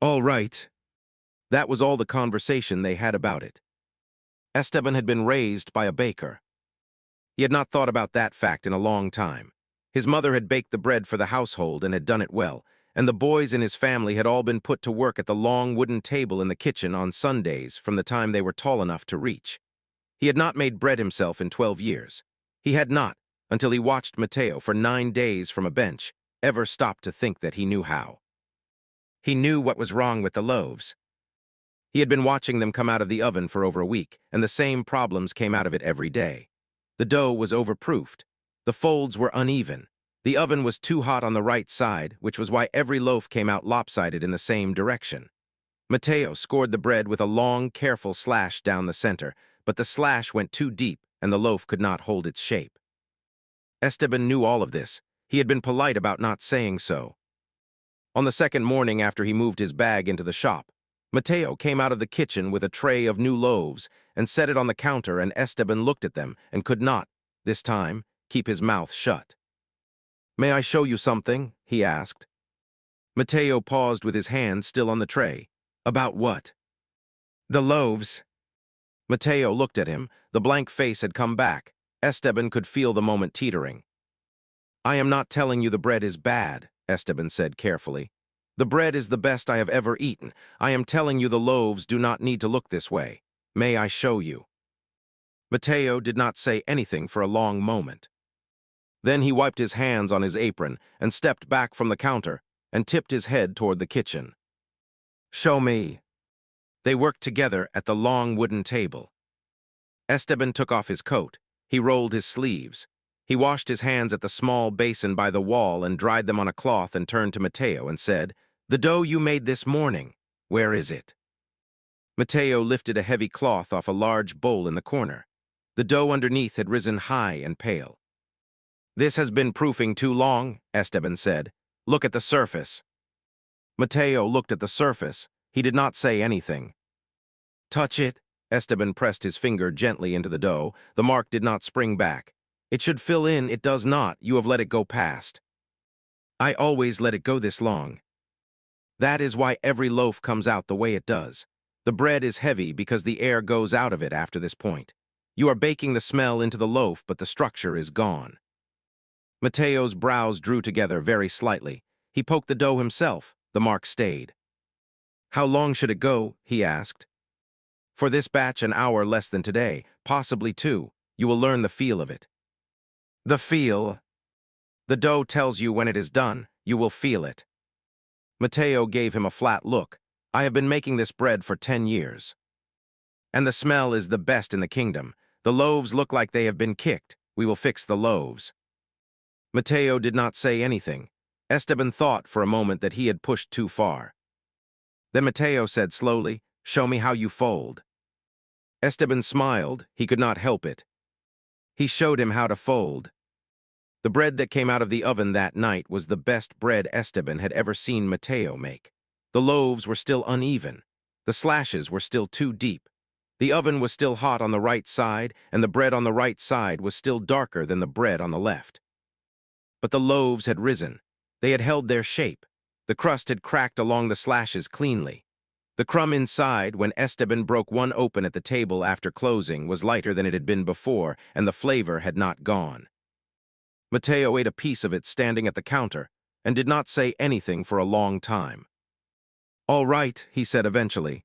"All right." That was all the conversation they had about it. Esteban had been raised by a baker. He had not thought about that fact in a long time. His mother had baked the bread for the household and had done it well, and the boys in his family had all been put to work at the long wooden table in the kitchen on Sundays from the time they were tall enough to reach. He had not made bread himself in 12 years. He had not, until he watched Mateo for 9 days from a bench, ever stopped to think that he knew how. He knew what was wrong with the loaves. He had been watching them come out of the oven for over a week, and the same problems came out of it every day. The dough was overproofed. The folds were uneven. The oven was too hot on the right side, which was why every loaf came out lopsided in the same direction. Mateo scored the bread with a long, careful slash down the center, but the slash went too deep and the loaf could not hold its shape. Esteban knew all of this. He had been polite about not saying so. On the second morning after he moved his bag into the shop, Mateo came out of the kitchen with a tray of new loaves and set it on the counter, and Esteban looked at them and could not, this time, keep his mouth shut. "May I show you something?" he asked. Mateo paused with his hand still on the tray. "About what?" "The loaves." Mateo looked at him. The blank face had come back. Esteban could feel the moment teetering. "I am not telling you the bread is bad," Esteban said carefully. "The bread is the best I have ever eaten. I am telling you the loaves do not need to look this way. May I show you?" Mateo did not say anything for a long moment. Then he wiped his hands on his apron and stepped back from the counter and tipped his head toward the kitchen. "Show me." They worked together at the long wooden table. Esteban took off his coat. He rolled his sleeves. He washed his hands at the small basin by the wall and dried them on a cloth and turned to Mateo and said, "The dough you made this morning, where is it?" Mateo lifted a heavy cloth off a large bowl in the corner. The dough underneath had risen high and pale. "This has been proofing too long," Esteban said. "Look at the surface." Mateo looked at the surface. He did not say anything. "Touch it." Esteban pressed his finger gently into the dough. The mark did not spring back. "It should fill in. It does not. You have let it go past." "I always let it go this long." "That is why every loaf comes out the way it does. The bread is heavy because the air goes out of it after this point. You are baking the smell into the loaf, but the structure is gone." Mateo's brows drew together very slightly. He poked the dough himself. The mark stayed. "How long should it go?" he asked. "For this batch, an hour less than today, possibly 2. You will learn the feel of it." "The feel?" "The dough tells you when it is done. You will feel it." Mateo gave him a flat look. "I have been making this bread for 10 years. And the smell is the best in the kingdom. The loaves look like they have been kicked. We will fix the loaves." Mateo did not say anything. Esteban thought for a moment that he had pushed too far. Then Mateo said slowly, "Show me how you fold." Esteban smiled. He could not help it. He showed him how to fold. The bread that came out of the oven that night was the best bread Esteban had ever seen Mateo make. The loaves were still uneven. The slashes were still too deep. The oven was still hot on the right side, and the bread on the right side was still darker than the bread on the left. But the loaves had risen. They had held their shape. The crust had cracked along the slashes cleanly. The crumb inside, when Esteban broke one open at the table after closing, was lighter than it had been before, and the flavor had not gone. Mateo ate a piece of it standing at the counter, and did not say anything for a long time. "All right," he said eventually.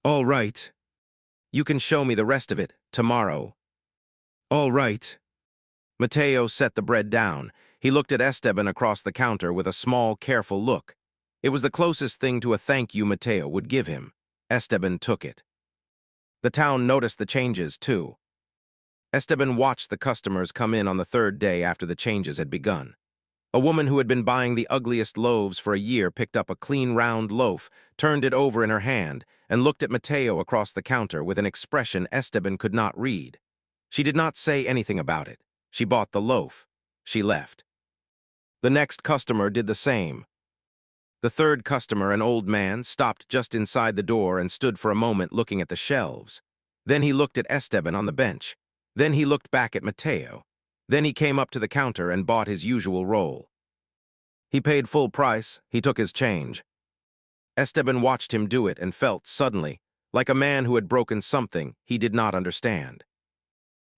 "All right. You can show me the rest of it tomorrow." "All right." Mateo set the bread down. He looked at Esteban across the counter with a small, careful look. It was the closest thing to a thank you Mateo would give him. Esteban took it. The town noticed the changes, too. Esteban watched the customers come in on the third day after the changes had begun. A woman who had been buying the ugliest loaves for a year picked up a clean round loaf, turned it over in her hand, and looked at Mateo across the counter with an expression Esteban could not read. She did not say anything about it. She bought the loaf. She left. The next customer did the same. The third customer, an old man, stopped just inside the door and stood for a moment looking at the shelves. Then he looked at Esteban on the bench. Then he looked back at Mateo. Then he came up to the counter and bought his usual roll. He paid full price. He took his change. Esteban watched him do it and felt, suddenly, like a man who had broken something he did not understand.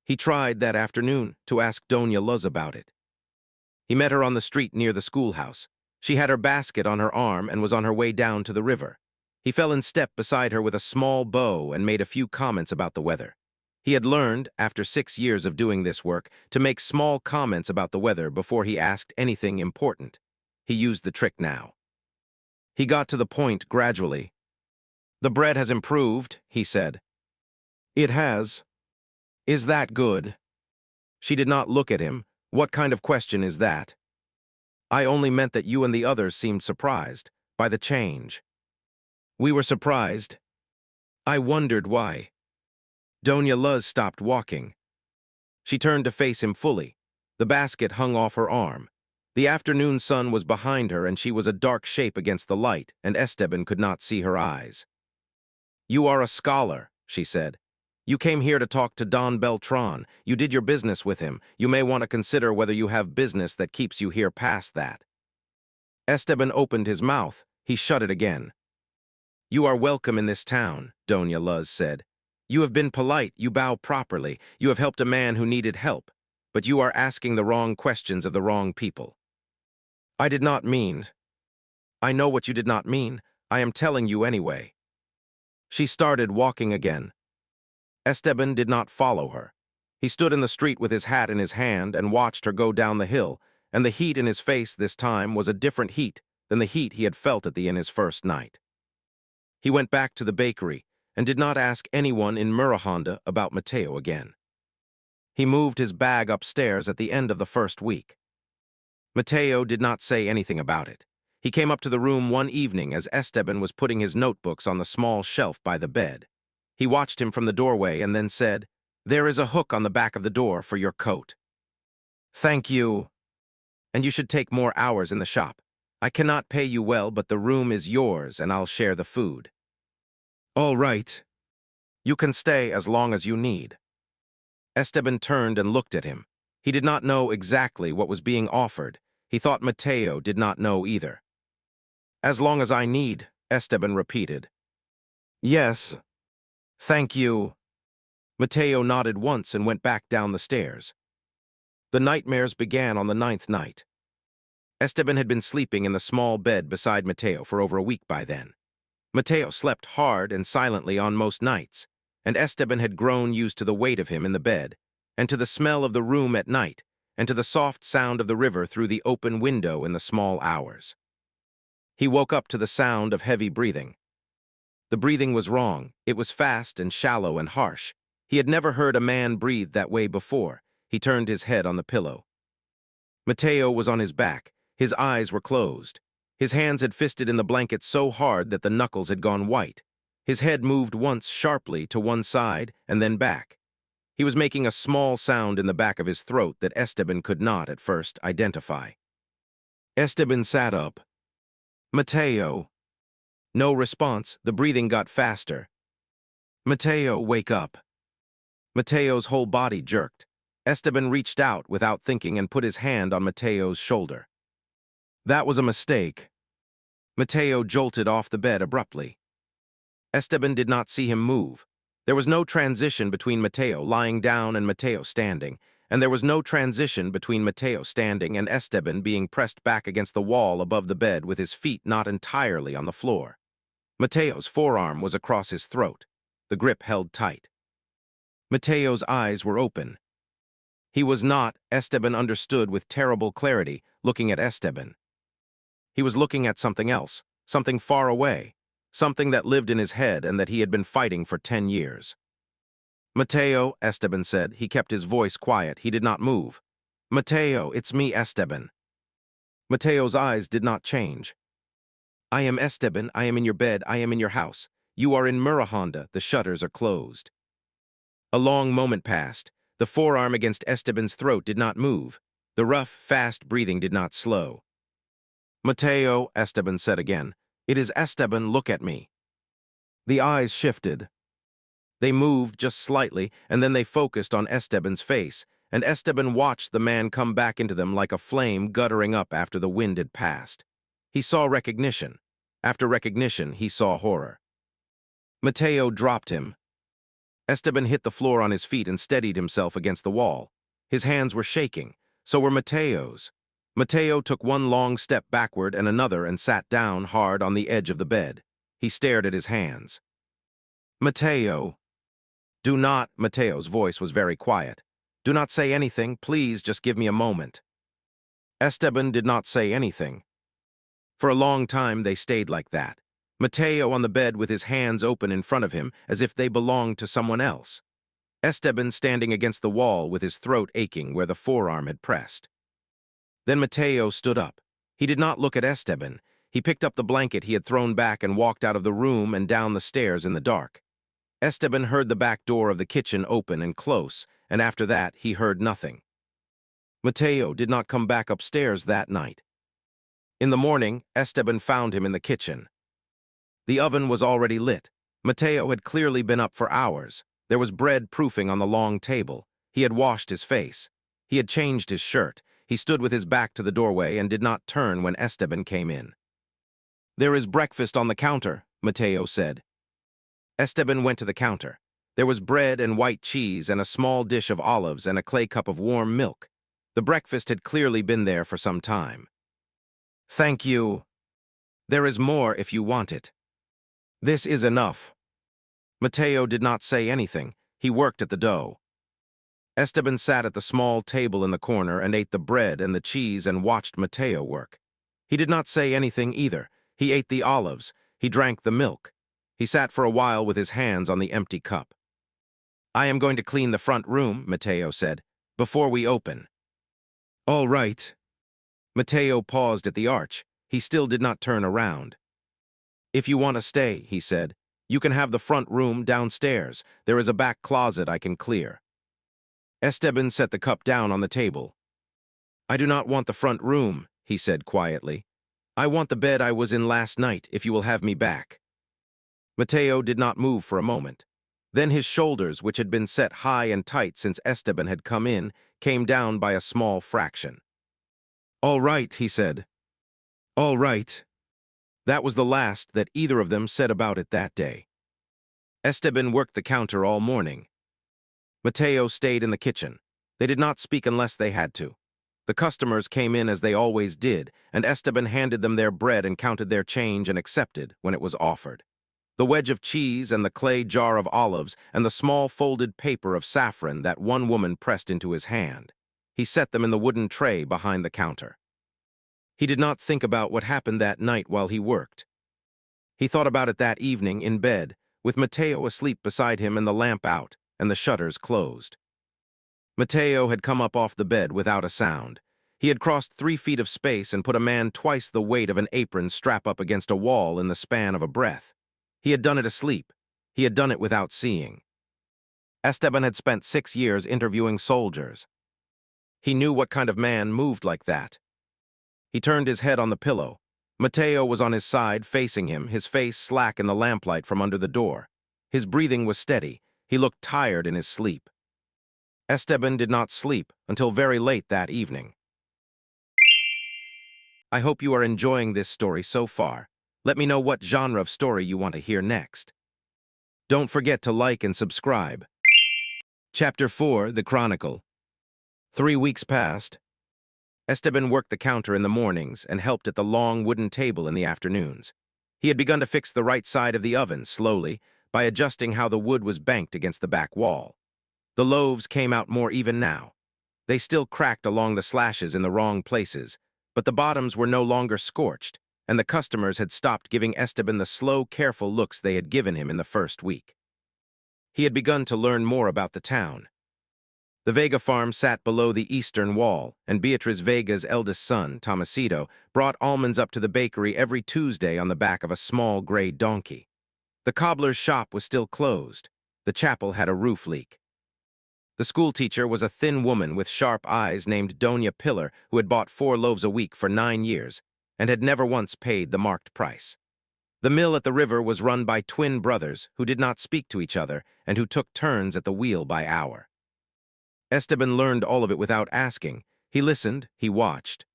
He tried that afternoon to ask Doña Luz about it. He met her on the street near the schoolhouse. She had her basket on her arm and was on her way down to the river. He fell in step beside her with a small bow and made a few comments about the weather. He had learned, after 6 years of doing this work, to make small comments about the weather before he asked anything important. He used the trick now. He got to the point gradually. "The bread has improved," he said. "It has. Is that good?" She did not look at him. "What kind of question is that?" "I only meant that you and the others seemed surprised by the change." "We were surprised. I wondered why." Doña Luz stopped walking. She turned to face him fully. The basket hung off her arm. The afternoon sun was behind her, and she was a dark shape against the light, and Esteban could not see her eyes. "You are a scholar," she said. "You came here to talk to Don Beltran. You did your business with him. You may want to consider whether you have business that keeps you here past that." Esteban opened his mouth. He shut it again. "You are welcome in this town," Doña Luz said. "You have been polite, you bow properly, you have helped a man who needed help, but you are asking the wrong questions of the wrong people." "I did not mean." "I know what you did not mean. I am telling you anyway." She started walking again. Esteban did not follow her. He stood in the street with his hat in his hand and watched her go down the hill, and the heat in his face this time was a different heat than the heat he had felt at the inn his first night. He went back to the bakery and did not ask anyone in Mirahonda about Mateo again. He moved his bag upstairs at the end of the first week. Mateo did not say anything about it. He came up to the room one evening as Esteban was putting his notebooks on the small shelf by the bed. He watched him from the doorway and then said, "There is a hook on the back of the door for your coat." "Thank you. And you should take more hours in the shop. I cannot pay you well, but the room is yours and I'll share the food." "All right. You can stay as long as you need." Esteban turned and looked at him. He did not know exactly what was being offered. He thought Mateo did not know either. "As long as I need," Esteban repeated. "Yes. Thank you." Mateo nodded once and went back down the stairs. The nightmares began on the 9th night. Esteban had been sleeping in the small bed beside Mateo for over a week by then. Mateo slept hard and silently on most nights, and Esteban had grown used to the weight of him in the bed, and to the smell of the room at night, and to the soft sound of the river through the open window in the small hours. He woke up to the sound of heavy breathing. The breathing was wrong. It was fast and shallow and harsh. He had never heard a man breathe that way before. He turned his head on the pillow. Mateo was on his back. His eyes were closed. His hands had fisted in the blanket so hard that the knuckles had gone white. His head moved once sharply to one side and then back. He was making a small sound in the back of his throat that Esteban could not at first identify. Esteban sat up. "Mateo." No response. The breathing got faster. "Mateo, wake up." Mateo's whole body jerked. Esteban reached out without thinking and put his hand on Mateo's shoulder. "That was a mistake." Mateo jolted off the bed abruptly. Esteban did not see him move. There was no transition between Mateo lying down and Mateo standing, and there was no transition between Mateo standing and Esteban being pressed back against the wall above the bed with his feet not entirely on the floor. Mateo's forearm was across his throat. The grip held tight. Mateo's eyes were open. He was not, Esteban understood with terrible clarity, looking at Esteban. He was looking at something else, something far away, something that lived in his head and that he had been fighting for 10 years. "Mateo," Esteban said. He kept his voice quiet. He did not move. "Mateo, it's me, Esteban." Mateo's eyes did not change. "I am Esteban. I am in your bed. I am in your house. You are in Mirahonda. The shutters are closed." A long moment passed. The forearm against Esteban's throat did not move. The rough, fast breathing did not slow. "Mateo," Esteban said again. "It is Esteban. Look at me." The eyes shifted. They moved just slightly, and then they focused on Esteban's face, and Esteban watched the man come back into them like a flame guttering up after the wind had passed. He saw recognition. After recognition, he saw horror. Mateo dropped him. Esteban hit the floor on his feet and steadied himself against the wall. His hands were shaking. So were Mateo's. Mateo took one long step backward and another and sat down hard on the edge of the bed. He stared at his hands. Mateo. Do not, Mateo's voice was very quiet. Do not say anything, please just give me a moment. Esteban did not say anything. For a long time they stayed like that. Mateo on the bed with his hands open in front of him as if they belonged to someone else. Esteban standing against the wall with his throat aching where the forearm had pressed. Then Mateo stood up. He did not look at Esteban. He picked up the blanket he had thrown back and walked out of the room and down the stairs in the dark. Esteban heard the back door of the kitchen open and close, and after that he heard nothing. Mateo did not come back upstairs that night. In the morning, Esteban found him in the kitchen. The oven was already lit. Mateo had clearly been up for hours. There was bread proofing on the long table. He had washed his face. He had changed his shirt. He stood with his back to the doorway and did not turn when Esteban came in. "There is breakfast on the counter," Mateo said. Esteban went to the counter. There was bread and white cheese and a small dish of olives and a clay cup of warm milk. The breakfast had clearly been there for some time. "Thank you. There is more if you want it." "This is enough." Mateo did not say anything. He worked at the dough. Esteban sat at the small table in the corner and ate the bread and the cheese and watched Mateo work. He did not say anything either. He ate the olives. He drank the milk. He sat for a while with his hands on the empty cup. "I am going to clean the front room," Mateo said, "before we open." "All right." Mateo paused at the arch. He still did not turn around. "If you want to stay," he said, "you can have the front room downstairs. There is a back closet I can clear." Esteban set the cup down on the table. "I do not want the front room," he said quietly. "I want the bed I was in last night, if you will have me back." Mateo did not move for a moment. Then his shoulders, which had been set high and tight since Esteban had come in, came down by a small fraction. "All right," he said. "All right." That was the last that either of them said about it that day. Esteban worked the counter all morning. Mateo stayed in the kitchen. They did not speak unless they had to. The customers came in as they always did, and Esteban handed them their bread and counted their change and accepted when it was offered. The wedge of cheese and the clay jar of olives and the small folded paper of saffron that one woman pressed into his hand. He set them in the wooden tray behind the counter. He did not think about what happened that night while he worked. He thought about it that evening in bed, with Mateo asleep beside him and the lamp out and the shutters closed. Mateo had come up off the bed without a sound. He had crossed 3 feet of space and put a man twice the weight of an apron strap up against a wall in the span of a breath. He had done it asleep. He had done it without seeing. Esteban had spent 6 years interviewing soldiers. He knew what kind of man moved like that. He turned his head on the pillow. Mateo was on his side, facing him, his face slack in the lamplight from under the door. His breathing was steady. He looked tired in his sleep. Esteban did not sleep until very late that evening. I hope you are enjoying this story so far. Let me know what genre of story you want to hear next. Don't forget to like and subscribe. Chapter 4, The Chronicle. 3 weeks passed. Esteban worked the counter in the mornings and helped at the long wooden table in the afternoons. He had begun to fix the right side of the oven slowly by adjusting how the wood was banked against the back wall. The loaves came out more even now. They still cracked along the slashes in the wrong places, but the bottoms were no longer scorched, and the customers had stopped giving Esteban the slow, careful looks they had given him in the first week. He had begun to learn more about the town. The Vega farm sat below the eastern wall, and Beatriz Vega's eldest son, Tomasito, brought almonds up to the bakery every Tuesday on the back of a small gray donkey. The cobbler's shop was still closed. The chapel had a roof leak. The schoolteacher was a thin woman with sharp eyes named Doña Pillar, who had bought 4 loaves a week for 9 years and had never once paid the marked price. The mill at the river was run by twin brothers who did not speak to each other and who took turns at the wheel by hour. Esteban learned all of it without asking. He listened, he watched.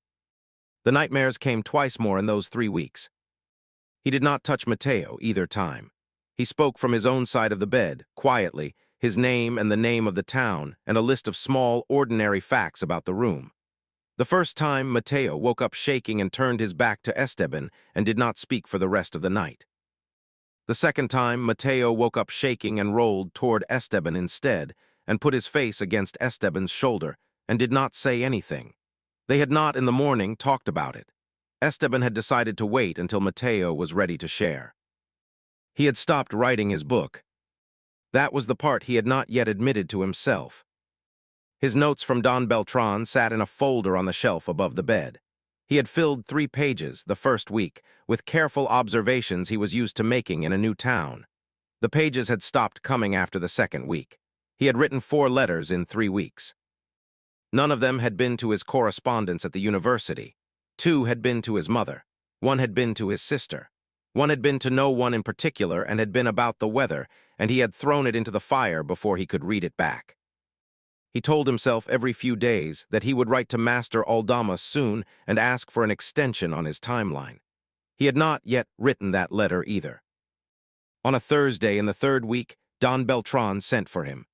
The nightmares came twice more in those 3 weeks. He did not touch Mateo either time. He spoke from his own side of the bed, quietly, his name and the name of the town, and a list of small, ordinary facts about the room. The first time, Mateo woke up shaking and turned his back to Esteban and did not speak for the rest of the night. The second time, Mateo woke up shaking and rolled toward Esteban instead and put his face against Esteban's shoulder and did not say anything. They had not in the morning talked about it. Esteban had decided to wait until Mateo was ready to share. He had stopped writing his book. That was the part he had not yet admitted to himself. His notes from Don Beltran sat in a folder on the shelf above the bed. He had filled 3 pages the first week with careful observations he was used to making in a new town. The pages had stopped coming after the second week. He had written 4 letters in 3 weeks. None of them had been to his correspondents at the university. 2 had been to his mother. 1 had been to his sister. 1 had been to no one in particular and had been about the weather, and he had thrown it into the fire before he could read it back. He told himself every few days that he would write to Master Aldama soon and ask for an extension on his timeline. He had not yet written that letter either. On a Thursday in the 3rd week, Don Beltran sent for him.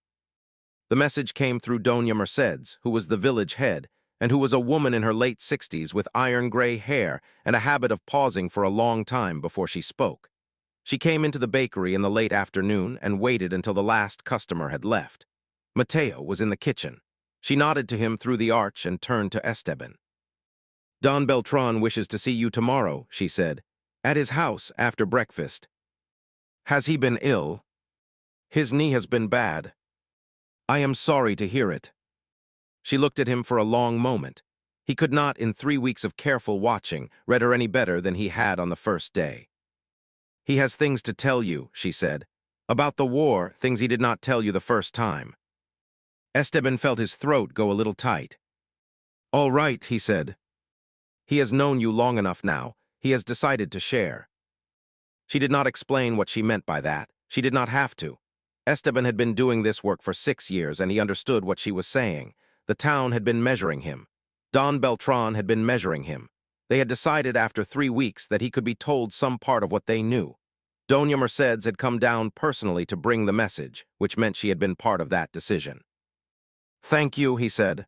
The message came through Doña Mercedes, who was the village head, and who was a woman in her late 60s with iron-gray hair and a habit of pausing for a long time before she spoke. She came into the bakery in the late afternoon and waited until the last customer had left. Mateo was in the kitchen. She nodded to him through the arch and turned to Esteban. "Don Beltran wishes to see you tomorrow," she said, "at his house after breakfast." "Has he been ill?" "His knee has been bad." "I am sorry to hear it." She looked at him for a long moment. He could not, in 3 weeks of careful watching, read her any better than he had on the first day. "He has things to tell you," she said. "About the war, things he did not tell you the first time." Esteban felt his throat go a little tight. "All right," he said. "He has known you long enough now. He has decided to share." She did not explain what she meant by that. She did not have to. Esteban had been doing this work for 6 years, and he understood what she was saying. The town had been measuring him. Don Beltran had been measuring him. They had decided after 3 weeks that he could be told some part of what they knew. Doña Mercedes had come down personally to bring the message, which meant she had been part of that decision. "Thank you," he said.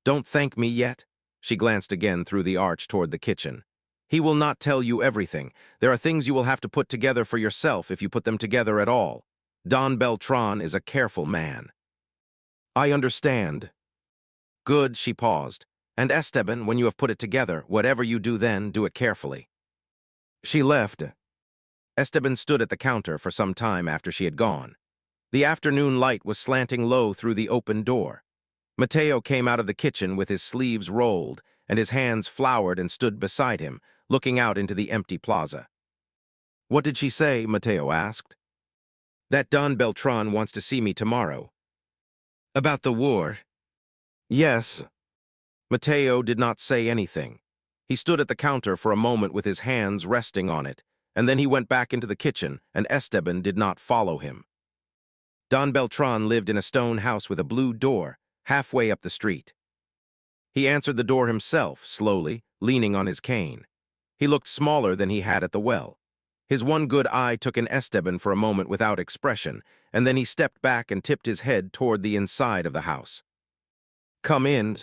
"Don't thank me yet." She glanced again through the arch toward the kitchen. "He will not tell you everything. There are things you will have to put together for yourself if you put them together at all. Don Beltran is a careful man." "I understand." "Good," she paused. "And Esteban, when you have put it together, whatever you do then, do it carefully." She left. Esteban stood at the counter for some time after she had gone. The afternoon light was slanting low through the open door. Mateo came out of the kitchen with his sleeves rolled and his hands floured and stood beside him, looking out into the empty plaza. "What did she say?" Mateo asked. "That Don Beltran wants to see me tomorrow." "About the war?" "Yes." Mateo did not say anything. He stood at the counter for a moment with his hands resting on it, and then he went back into the kitchen, and Esteban did not follow him. Don Beltran lived in a stone house with a blue door, halfway up the street. He answered the door himself, slowly, leaning on his cane. He looked smaller than he had at the well. His one good eye took in Esteban for a moment without expression, and then he stepped back and tipped his head toward the inside of the house. "Come in."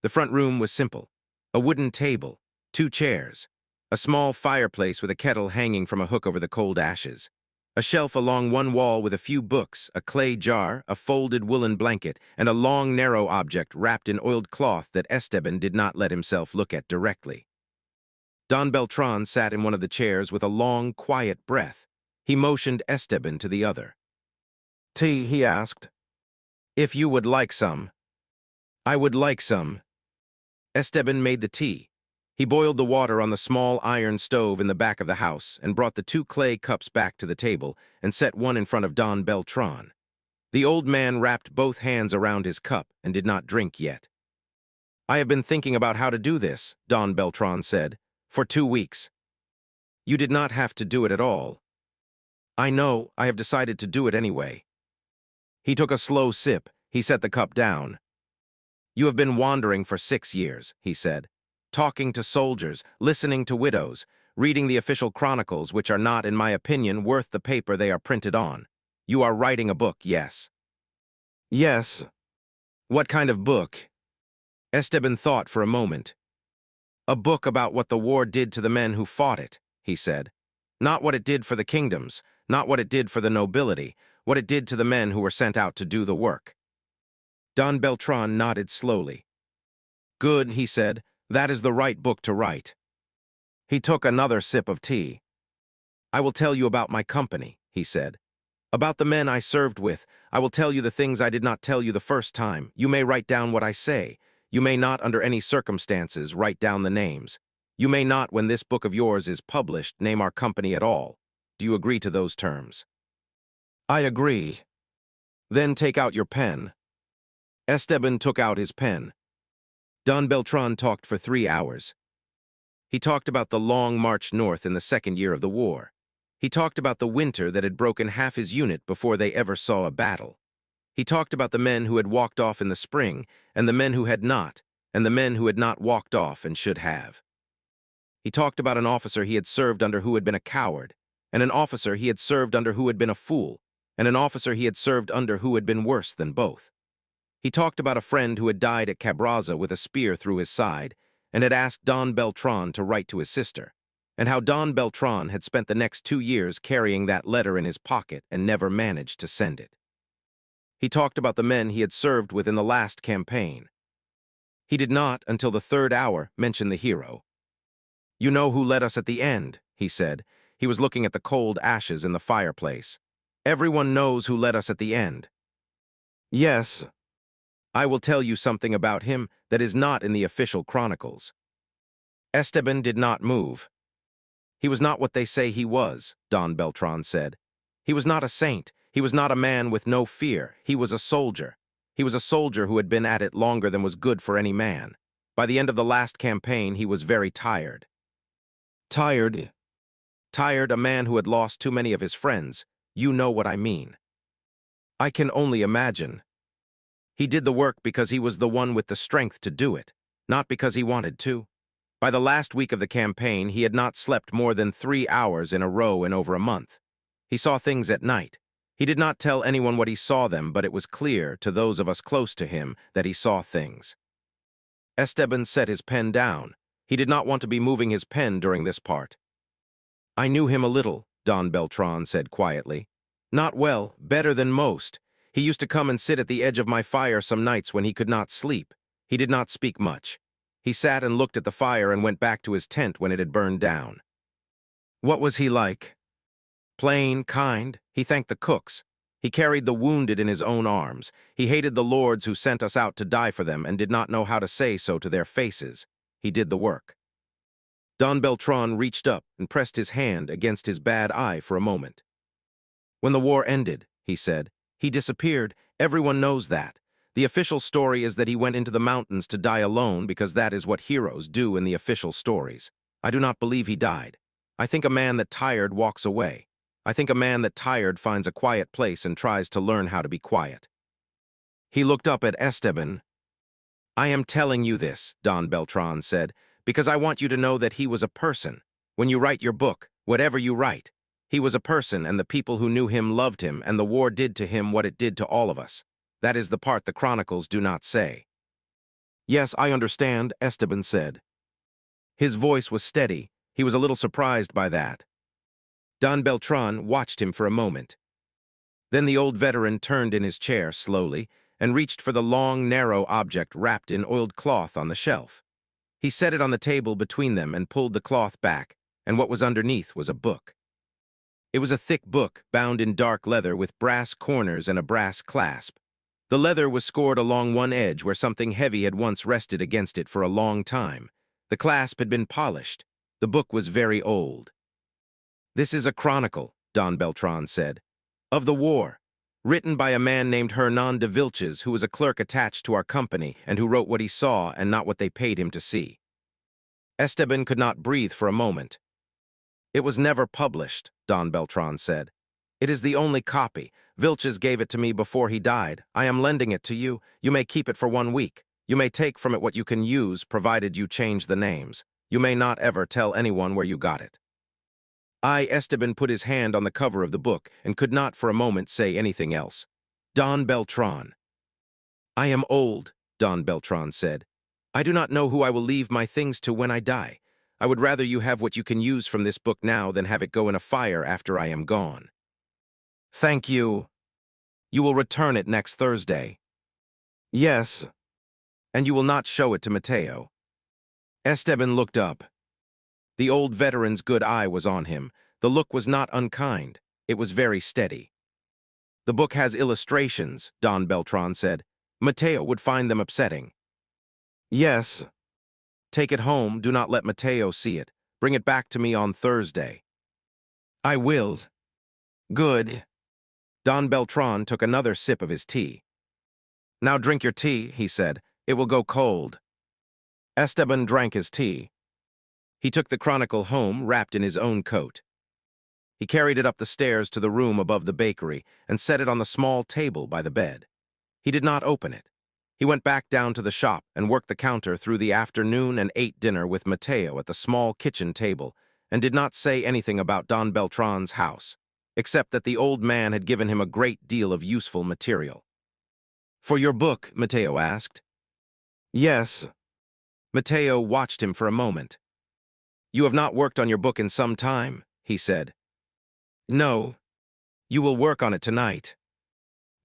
The front room was simple. A wooden table, 2 chairs, a small fireplace with a kettle hanging from a hook over the cold ashes, a shelf along one wall with a few books, a clay jar, a folded woolen blanket, and a long, narrow object wrapped in oiled cloth that Esteban did not let himself look at directly. Don Beltran sat in one of the chairs with a long, quiet breath. He motioned Esteban to the other. "Tea?" he asked. "If you would like some." "I would like some." Esteban made the tea. He boiled the water on the small iron stove in the back of the house and brought the 2 clay cups back to the table and set one in front of Don Beltran. The old man wrapped both hands around his cup and did not drink yet. "I have been thinking about how to do this," Don Beltran said, "for 2 weeks. You did not have to do it at all." "I know, I have decided to do it anyway." He took a slow sip. He set the cup down. "You have been wandering for 6 years," he said. "Talking to soldiers, listening to widows, reading the official chronicles, which are not, in my opinion, worth the paper they are printed on. You are writing a book, yes?" "Yes." "What kind of book?" Esteban thought for a moment. A book about what the war did to the men who fought it, he said. Not what it did for the kingdoms, not what it did for the nobility, what it did to the men who were sent out to do the work. Don Beltran nodded slowly. Good, he said. That is the right book to write. He took another sip of tea. I will tell you about my company, he said. About the men I served with. I will tell you the things I did not tell you the first time. You may write down what I say. You may not, under any circumstances, write down the names. You may not, when this book of yours is published, name our company at all. Do you agree to those terms? I agree. Then take out your pen. Esteban took out his pen. Don Beltran talked for 3 hours. He talked about the long march north in the second year of the war. He talked about the winter that had broken half his unit before they ever saw a battle. He talked about the men who had walked off in the spring, and the men who had not, and the men who had not walked off and should have. He talked about an officer he had served under who had been a coward, and an officer he had served under who had been a fool, and an officer he had served under who had been worse than both. He talked about a friend who had died at Cabraza with a spear through his side, and had asked Don Beltran to write to his sister, and how Don Beltran had spent the next 2 years carrying that letter in his pocket and never managed to send it. He talked about the men he had served with in the last campaign. He did not, until the 3rd hour, mention the hero. You know who led us at the end, he said. He was looking at the cold ashes in the fireplace. Everyone knows who led us at the end. Yes. I will tell you something about him that is not in the official chronicles. Esteban did not move. He was not what they say he was, Don Beltran said. He was not a saint. He was not a man with no fear. He was a soldier. He was a soldier who had been at it longer than was good for any man. By the end of the last campaign, he was very tired. Tired? Tired, a man who had lost too many of his friends. You know what I mean. I can only imagine. He did the work because he was the one with the strength to do it, not because he wanted to. By the last week of the campaign, he had not slept more than 3 hours in a row in over a month. He saw things at night. He did not tell anyone what he saw them, but it was clear to those of us close to him that he saw things. Esteban set his pen down. He did not want to be moving his pen during this part. I knew him a little, Don Beltran said quietly. Not well, better than most. He used to come and sit at the edge of my fire some nights when he could not sleep. He did not speak much. He sat and looked at the fire and went back to his tent when it had burned down. What was he like? Plain, kind. He thanked the cooks. He carried the wounded in his own arms. He hated the lords who sent us out to die for them and did not know how to say so to their faces. He did the work. Don Beltran reached up and pressed his hand against his bad eye for a moment. When the war ended, he said, he disappeared. Everyone knows that. The official story is that he went into the mountains to die alone because that is what heroes do in the official stories. I do not believe he died. I think a man that tired walks away. I think a man that tired finds a quiet place and tries to learn how to be quiet. He looked up at Esteban. I am telling you this, Don Beltran said, because I want you to know that he was a person. When you write your book, whatever you write, he was a person, and the people who knew him loved him, and the war did to him what it did to all of us. That is the part the chronicles do not say. Yes, I understand, Esteban said. His voice was steady. He was a little surprised by that. Don Beltran watched him for a moment. Then the old veteran turned in his chair slowly and reached for the long, narrow object wrapped in oiled cloth on the shelf. He set it on the table between them and pulled the cloth back, and what was underneath was a book. It was a thick book, bound in dark leather with brass corners and a brass clasp. The leather was scored along one edge where something heavy had once rested against it for a long time. The clasp had been polished. The book was very old. This is a chronicle, Don Beltran said, of the war, written by a man named Hernan de Vilches, who was a clerk attached to our company and who wrote what he saw and not what they paid him to see. Esteban could not breathe for a moment. It was never published, Don Beltran said. It is the only copy. Vilches gave it to me before he died. I am lending it to you. You may keep it for 1 week. You may take from it what you can use, provided you change the names. You may not ever tell anyone where you got it. Esteban put his hand on the cover of the book and could not for a moment say anything else. Don Beltran. I am old, Don Beltran said. I do not know who I will leave my things to when I die. I would rather you have what you can use from this book now than have it go in a fire after I am gone. Thank you. You will return it next Thursday. Yes. And you will not show it to Mateo. Esteban looked up. The old veteran's good eye was on him. The look was not unkind. It was very steady. The book has illustrations, Don Beltran said. Mateo would find them upsetting. Yes. Take it home. Do not let Mateo see it. Bring it back to me on Thursday. I will. Good. Don Beltran took another sip of his tea. Now drink your tea, he said. It will go cold. Esteban drank his tea. He took the chronicle home, wrapped in his own coat. He carried it up the stairs to the room above the bakery and set it on the small table by the bed. He did not open it. He went back down to the shop and worked the counter through the afternoon and ate dinner with Mateo at the small kitchen table and did not say anything about Don Beltran's house, except that the old man had given him a great deal of useful material. For your book, Mateo asked. Yes. Mateo watched him for a moment. You have not worked on your book in some time, he said. No. You will work on it tonight.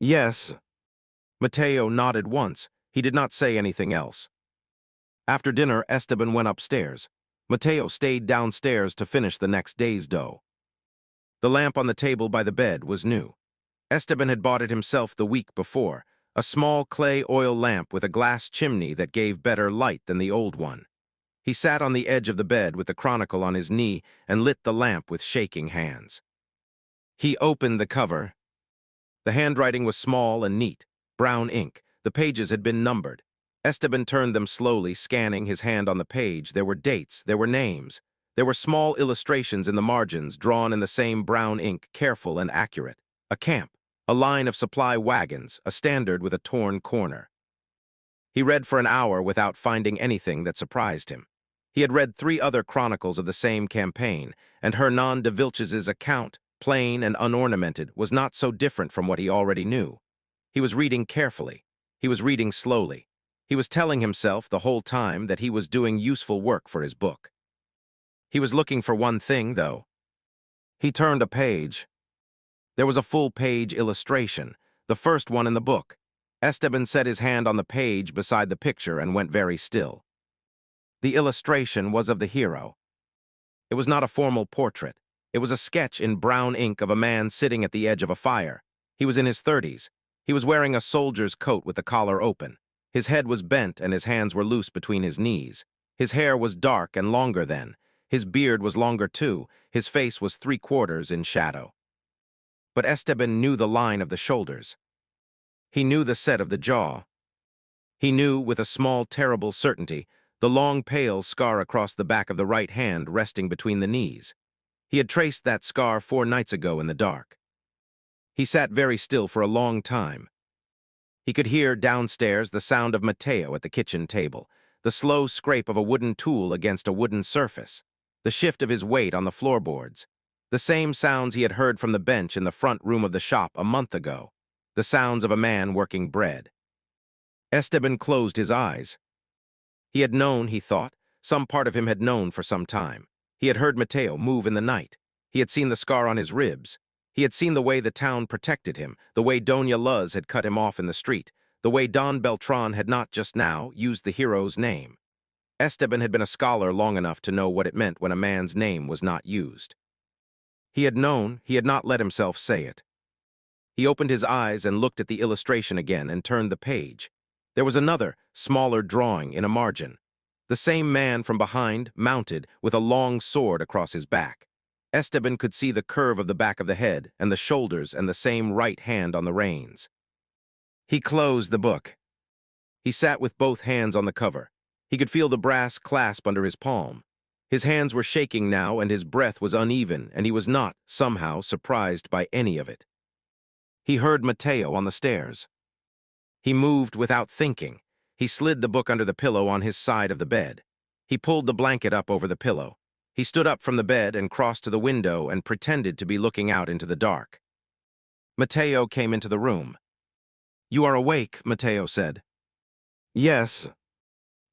Yes. Mateo nodded once. He did not say anything else. After dinner, Esteban went upstairs. Mateo stayed downstairs to finish the next day's dough. The lamp on the table by the bed was new. Esteban had bought it himself the week before, a small clay oil lamp with a glass chimney that gave better light than the old one. He sat on the edge of the bed with the chronicle on his knee and lit the lamp with shaking hands. He opened the cover. The handwriting was small and neat, brown ink. The pages had been numbered. Esteban turned them slowly, scanning his hand on the page. There were dates, there were names. There were small illustrations in the margins, drawn in the same brown ink, careful and accurate. A camp, a line of supply wagons, a standard with a torn corner. He read for an hour without finding anything that surprised him. He had read 3 other chronicles of the same campaign, and Hernan de Vilches's account, plain and unornamented, was not so different from what he already knew. He was reading carefully. He was reading slowly. He was telling himself the whole time that he was doing useful work for his book. He was looking for one thing, though. He turned a page. There was a full-page illustration, the first one in the book. Esteban set his hand on the page beside the picture and went very still. The illustration was of the hero. It was not a formal portrait. It was a sketch in brown ink of a man sitting at the edge of a fire. He was in his 30s. He was wearing a soldier's coat with the collar open. His head was bent and his hands were loose between his knees. His hair was dark and longer then. His beard was longer too. His face was 3/4 in shadow. But Esteban knew the line of the shoulders. He knew the set of the jaw. He knew, with a small, terrible certainty, the long, pale scar across the back of the right hand resting between the knees. He had traced that scar 4 nights ago in the dark. He sat very still for a long time. He could hear downstairs the sound of Mateo at the kitchen table, the slow scrape of a wooden tool against a wooden surface, the shift of his weight on the floorboards, the same sounds he had heard from the bench in the front room of the shop a month ago, the sounds of a man working bread. Esteban closed his eyes. He had known, he thought, some part of him had known for some time. He had heard Mateo move in the night. He had seen the scar on his ribs. He had seen the way the town protected him, the way Doña Luz had cut him off in the street, the way Don Beltran had not just now used the hero's name. Esteban had been a scholar long enough to know what it meant when a man's name was not used. He had known, he had not let himself say it. He opened his eyes and looked at the illustration again and turned the page. There was another, smaller drawing in a margin. The same man from behind, mounted, with a long sword across his back. Esteban could see the curve of the back of the head and the shoulders and the same right hand on the reins. He closed the book. He sat with both hands on the cover. He could feel the brass clasp under his palm. His hands were shaking now and his breath was uneven, and he was not, somehow, surprised by any of it. He heard Mateo on the stairs. He moved without thinking. He slid the book under the pillow on his side of the bed. He pulled the blanket up over the pillow. He stood up from the bed and crossed to the window and pretended to be looking out into the dark. Mateo came into the room. "You are awake," Mateo said. "Yes."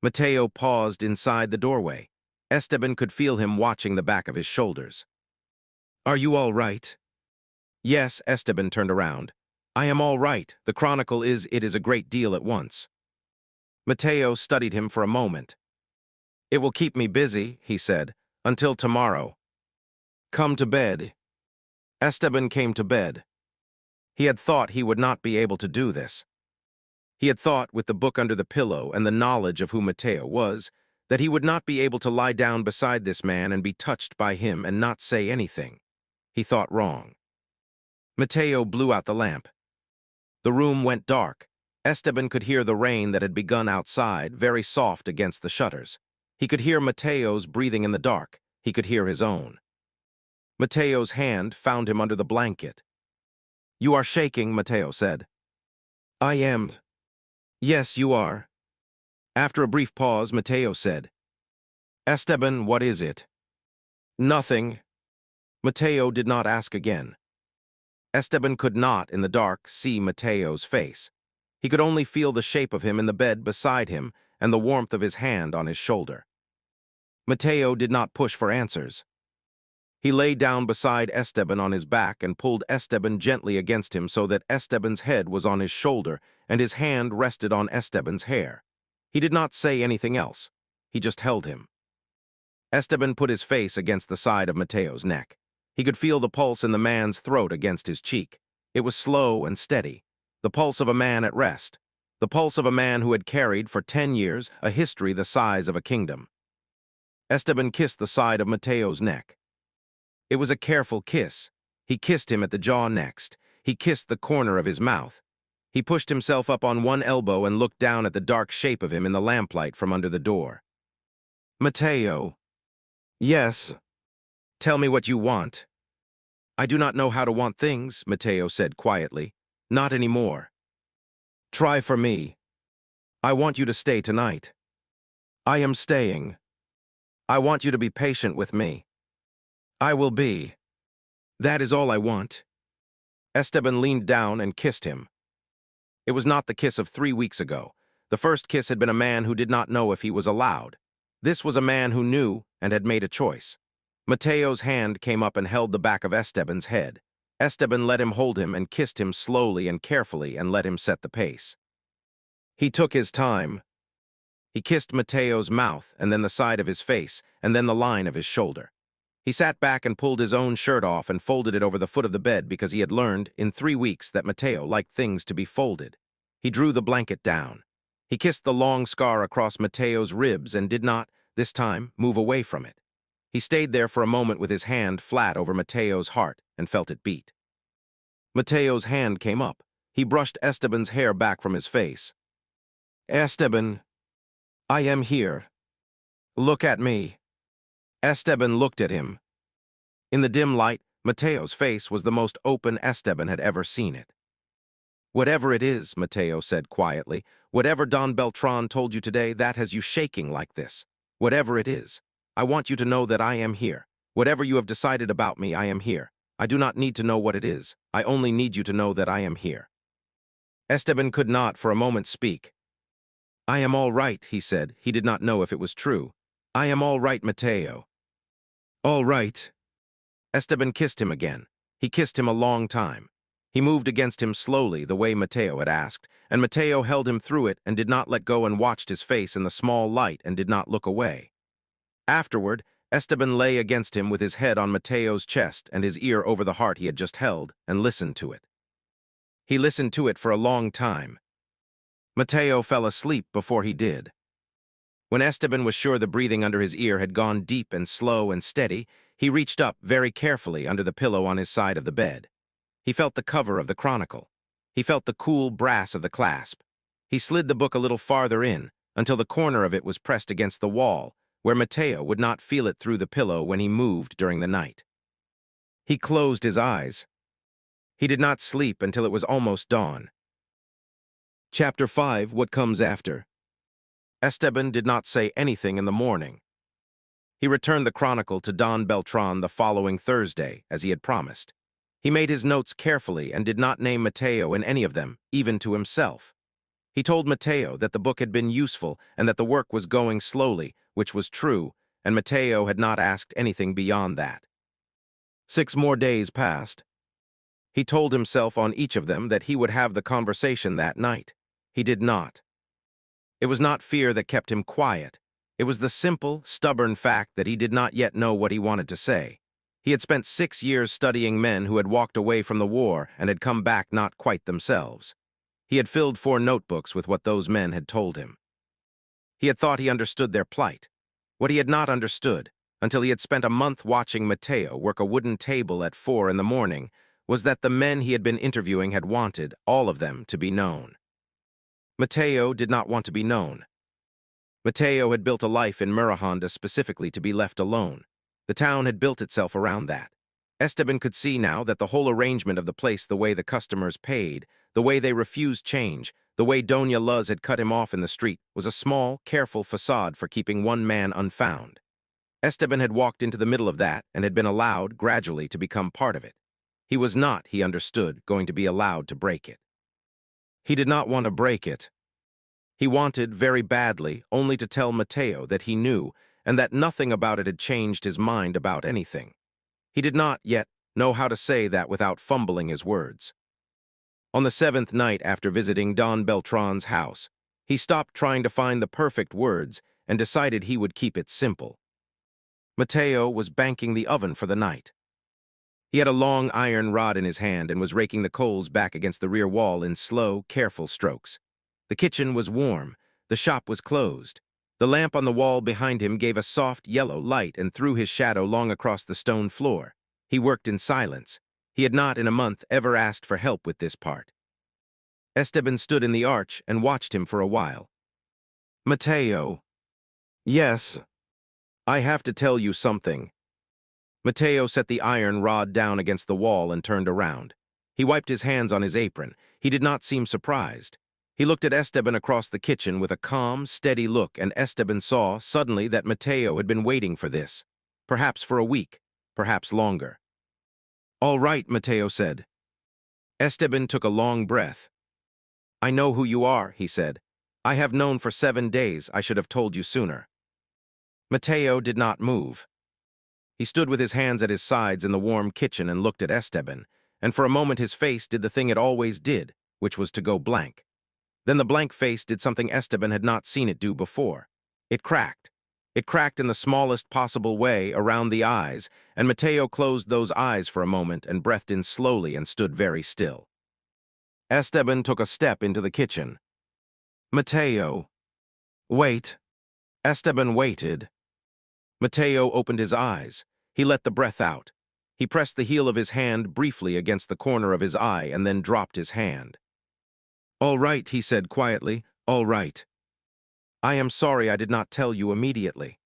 Mateo paused inside the doorway. Esteban could feel him watching the back of his shoulders. "Are you all right?" "Yes," Esteban turned around. "I am all right. The chronicle is it is a great deal at once." Mateo studied him for a moment. "It will keep me busy," he said, "until tomorrow. Come to bed." Esteban came to bed. He had thought he would not be able to do this. He had thought, with the book under the pillow and the knowledge of who Mateo was, that he would not be able to lie down beside this man and be touched by him and not say anything. He thought wrong. Mateo blew out the lamp. The room went dark. Esteban could hear the rain that had begun outside, very soft against the shutters. He could hear Mateo's breathing in the dark. He could hear his own. Mateo's hand found him under the blanket. "You are shaking," Mateo said. "I am." "Yes, you are." After a brief pause, Mateo said, "Esteban, what is it?" "Nothing." Mateo did not ask again. Esteban could not, in the dark, see Mateo's face. He could only feel the shape of him in the bed beside him and the warmth of his hand on his shoulder. Mateo did not push for answers. He lay down beside Esteban on his back and pulled Esteban gently against him so that Esteban's head was on his shoulder and his hand rested on Esteban's hair. He did not say anything else. He just held him. Esteban put his face against the side of Mateo's neck. He could feel the pulse in the man's throat against his cheek. It was slow and steady. The pulse of a man at rest. The pulse of a man who had carried, for 10 years, a history the size of a kingdom. Esteban kissed the side of Mateo's neck. It was a careful kiss. He kissed him at the jaw next. He kissed the corner of his mouth. He pushed himself up on one elbow and looked down at the dark shape of him in the lamplight from under the door. "Mateo." "Yes." "Tell me what you want." "I do not know how to want things," Mateo said quietly. "Not anymore." "Try for me." "I want you to stay tonight." "I am staying." "I want you to be patient with me." "I will be." "That is all I want." Esteban leaned down and kissed him. It was not the kiss of 3 weeks ago. The first kiss had been a man who did not know if he was allowed. This was a man who knew and had made a choice. Mateo's hand came up and held the back of Esteban's head. Esteban let him hold him and kissed him slowly and carefully and let him set the pace. He took his time. He kissed Mateo's mouth and then the side of his face and then the line of his shoulder. He sat back and pulled his own shirt off and folded it over the foot of the bed because he had learned, in 3 weeks, that Mateo liked things to be folded. He drew the blanket down. He kissed the long scar across Mateo's ribs and did not, this time, move away from it. He stayed there for a moment with his hand flat over Mateo's heart and felt it beat. Mateo's hand came up. He brushed Esteban's hair back from his face. "Esteban, I am here. Look at me." Esteban looked at him. In the dim light, Mateo's face was the most open Esteban had ever seen it. "Whatever it is," Mateo said quietly, "whatever Don Beltran told you today, that has you shaking like this. Whatever it is, I want you to know that I am here. Whatever you have decided about me, I am here. I do not need to know what it is. I only need you to know that I am here." Esteban could not for a moment speak. "I am all right," he said. He did not know if it was true. "I am all right, Mateo." "All right." Esteban kissed him again. He kissed him a long time. He moved against him slowly, the way Mateo had asked, and Mateo held him through it and did not let go and watched his face in the small light and did not look away. Afterward, Esteban lay against him with his head on Mateo's chest and his ear over the heart he had just held and listened to it. He listened to it for a long time. Mateo fell asleep before he did. When Esteban was sure the breathing under his ear had gone deep and slow and steady, he reached up very carefully under the pillow on his side of the bed. He felt the cover of the chronicle. He felt the cool brass of the clasp. He slid the book a little farther in, until the corner of it was pressed against the wall, where Mateo would not feel it through the pillow when he moved during the night. He closed his eyes. He did not sleep until it was almost dawn. Chapter 5, What Comes After. Esteban did not say anything in the morning. He returned the chronicle to Don Beltran the following Thursday, as he had promised. He made his notes carefully and did not name Mateo in any of them, even to himself. He told Mateo that the book had been useful and that the work was going slowly, which was true, and Mateo had not asked anything beyond that. 6 more days passed. He told himself on each of them that he would have the conversation that night. He did not. It was not fear that kept him quiet. It was the simple, stubborn fact that he did not yet know what he wanted to say. He had spent 6 years studying men who had walked away from the war and had come back not quite themselves. He had filled 4 notebooks with what those men had told him. He had thought he understood their plight. What he had not understood, until he had spent a month watching Mateo work a wooden table at 4 in the morning, was that the men he had been interviewing had wanted, all of them, to be known. Mateo did not want to be known. Mateo had built a life in Mirahonda specifically to be left alone. The town had built itself around that. Esteban could see now that the whole arrangement of the place, the way the customers paid, the way they refused change, the way Doña Luz had cut him off in the street, was a small, careful facade for keeping one man unfound. Esteban had walked into the middle of that and had been allowed, gradually, to become part of it. He was not, he understood, going to be allowed to break it. He did not want to break it. He wanted, very badly, only to tell Mateo that he knew, and that nothing about it had changed his mind about anything. He did not, yet, know how to say that without fumbling his words. On the 7th night after visiting Don Beltran's house, he stopped trying to find the perfect words and decided he would keep it simple. Mateo was banking the oven for the night. He had a long iron rod in his hand and was raking the coals back against the rear wall in slow, careful strokes. The kitchen was warm. The shop was closed. The lamp on the wall behind him gave a soft yellow light and threw his shadow long across the stone floor. He worked in silence. He had not in a month ever asked for help with this part. Esteban stood in the arch and watched him for a while. Mateo. Yes. I have to tell you something. Mateo set the iron rod down against the wall and turned around. He wiped his hands on his apron. He did not seem surprised. He looked at Esteban across the kitchen with a calm, steady look, and Esteban saw, suddenly, that Mateo had been waiting for this. Perhaps for a week, perhaps longer. All right, Mateo said. Esteban took a long breath. I know who you are, he said. I have known for 7 days. I should have told you sooner. Mateo did not move. He stood with his hands at his sides in the warm kitchen and looked at Esteban, and for a moment his face did the thing it always did, which was to go blank. Then the blank face did something Esteban had not seen it do before. It cracked. It cracked in the smallest possible way around the eyes, and Mateo closed those eyes for a moment and breathed in slowly and stood very still. Esteban took a step into the kitchen. Mateo. Wait. Esteban waited. Mateo opened his eyes. He let the breath out. He pressed the heel of his hand briefly against the corner of his eye and then dropped his hand. All right, he said quietly. All right. I am sorry I did not tell you immediately.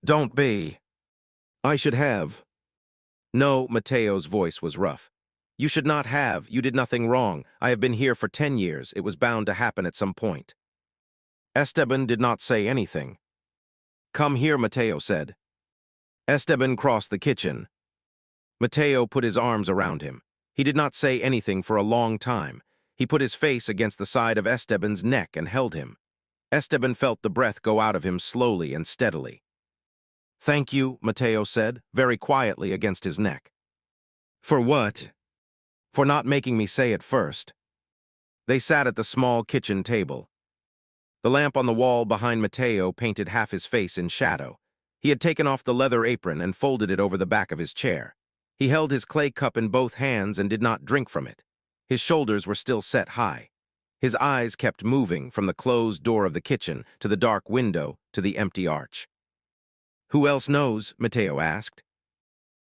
Don't be. I should have. No, Mateo's voice was rough. You should not have. You did nothing wrong. I have been here for 10 years. It was bound to happen at some point. Esteban did not say anything. Come here, Mateo said. Esteban crossed the kitchen. Mateo put his arms around him. He did not say anything for a long time. He put his face against the side of Esteban's neck and held him. Esteban felt the breath go out of him slowly and steadily. Thank you, Mateo said, very quietly against his neck. For what? For not making me say it first. They sat at the small kitchen table. The lamp on the wall behind Mateo painted half his face in shadow. He had taken off the leather apron and folded it over the back of his chair. He held his clay cup in both hands and did not drink from it. His shoulders were still set high. His eyes kept moving from the closed door of the kitchen to the dark window to the empty arch. Who else knows? Mateo asked.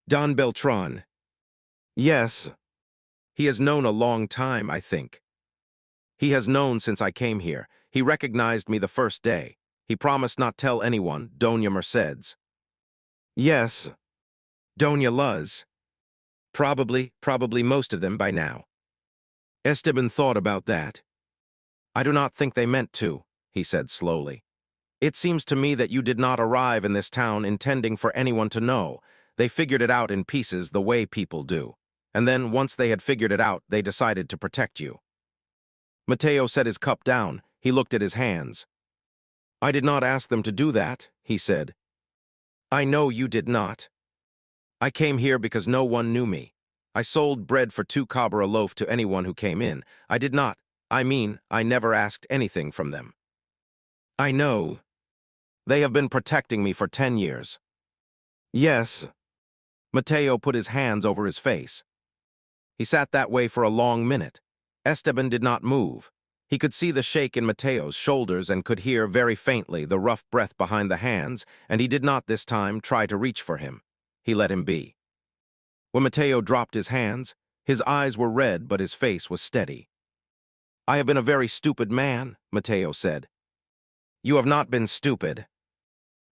Don Beltran. Yes. He has known a long time, I think. He has known since I came here. He recognized me the first day. He promised not tell anyone, Doña Mercedes. Yes. Doña Luz. Probably most of them by now. Esteban thought about that. I do not think they meant to, he said slowly. It seems to me that you did not arrive in this town intending for anyone to know. They figured it out in pieces the way people do. And then, once they had figured it out, they decided to protect you. Mateo set his cup down. He looked at his hands. I did not ask them to do that, he said. I know you did not. I came here because no one knew me. I sold bread for 2 kobo a loaf to anyone who came in. I did not. I never asked anything from them. I know. They have been protecting me for 10 years. Yes. Mateo put his hands over his face. He sat that way for a long minute. Esteban did not move. He could see the shake in Mateo's shoulders and could hear very faintly the rough breath behind the hands, and he did not this time try to reach for him. He let him be. When Mateo dropped his hands, his eyes were red but his face was steady. I have been a very stupid man, Mateo said. You have not been stupid.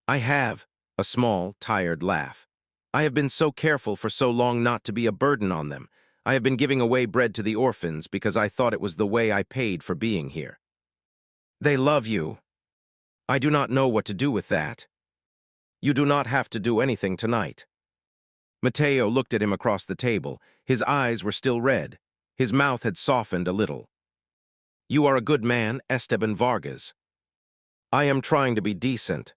I have, a small, tired laugh. I have been so careful for so long not to be a burden on them. I have been giving away bread to the orphans because I thought it was the way I paid for being here. They love you. I do not know what to do with that. You do not have to do anything tonight. Mateo looked at him across the table. His eyes were still red. His mouth had softened a little. You are a good man, Esteban Vargas. I am trying to be decent.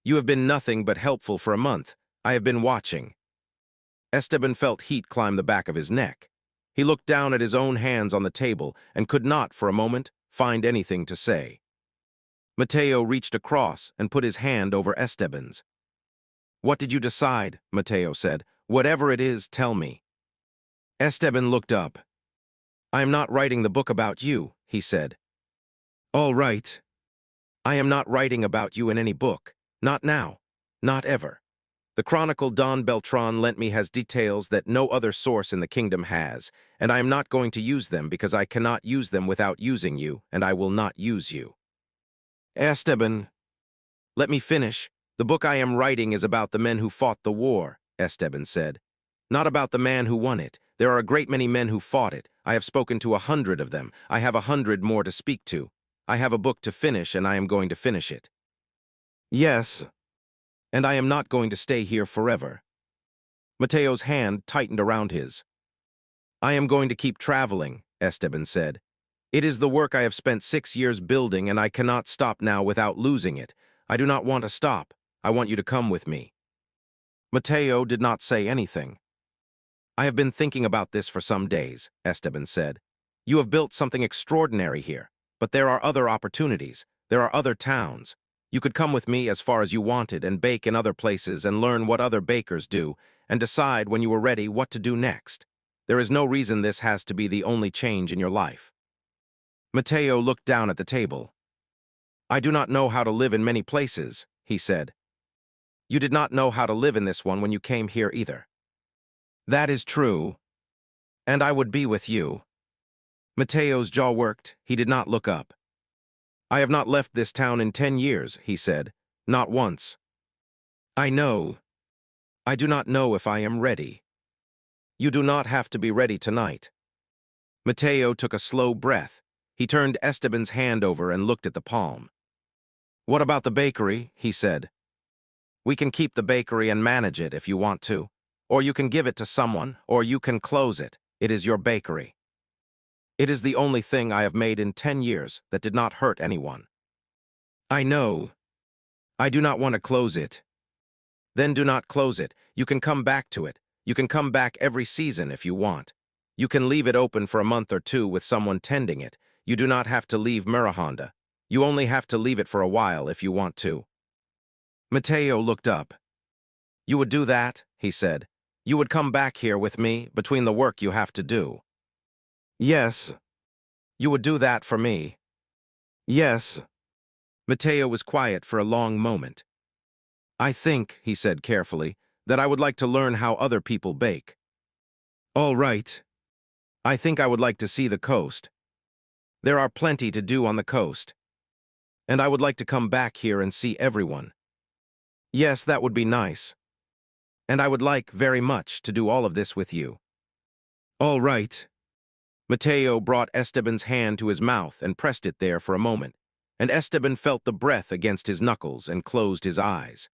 You have been nothing but helpful for a month. I have been watching. Esteban felt heat climb the back of his neck. He looked down at his own hands on the table and could not, for a moment, find anything to say. Mateo reached across and put his hand over Esteban's. What did you decide? Mateo said. Whatever it is, tell me. Esteban looked up. I am not writing the book about you, he said. All right. I am not writing about you in any book. Not now. Not ever. The chronicle Don Beltran lent me has details that no other source in the kingdom has, and I am not going to use them because I cannot use them without using you, and I will not use you. Esteban, let me finish. The book I am writing is about the men who fought the war, Esteban said. Not about the man who won it. There are a great many men who fought it. I have spoken to 100 of them. I have 100 more to speak to. I have a book to finish, and I am going to finish it. Yes. And I am not going to stay here forever. Mateo's hand tightened around his. I am going to keep traveling, Esteban said. It is the work I have spent 6 years building, and I cannot stop now without losing it. I do not want to stop. I want you to come with me. Mateo did not say anything. I have been thinking about this for some days, Esteban said. You have built something extraordinary here, but there are other opportunities. There are other towns. You could come with me as far as you wanted and bake in other places and learn what other bakers do and decide when you were ready what to do next. There is no reason this has to be the only change in your life. Mateo looked down at the table. I do not know how to live in many places, he said. You did not know how to live in this one when you came here either. That is true. And I would be with you. Mateo's jaw worked. He did not look up. I have not left this town in 10 years, he said. Not once. I know. I do not know if I am ready. You do not have to be ready tonight. Mateo took a slow breath. He turned Esteban's hand over and looked at the palm. What about the bakery? He said. We can keep the bakery and manage it if you want to. Or you can give it to someone, or you can close it. It is your bakery. It is the only thing I have made in 10 years that did not hurt anyone. I know. I do not want to close it. Then do not close it. You can come back to it. You can come back every season if you want. You can leave it open for a month or 2 with someone tending it. You do not have to leave Mirahonda. You only have to leave it for a while if you want to. Mateo looked up. You would do that, he said. You would come back here with me between the work you have to do. Yes. You would do that for me. Yes. Mateo was quiet for a long moment. I think, he said carefully, that I would like to learn how other people bake. All right. I think I would like to see the coast. There are plenty to do on the coast. And I would like to come back here and see everyone. Yes, that would be nice. And I would like very much to do all of this with you. All right. Mateo brought Esteban's hand to his mouth and pressed it there for a moment, and Esteban felt the breath against his knuckles and closed his eyes.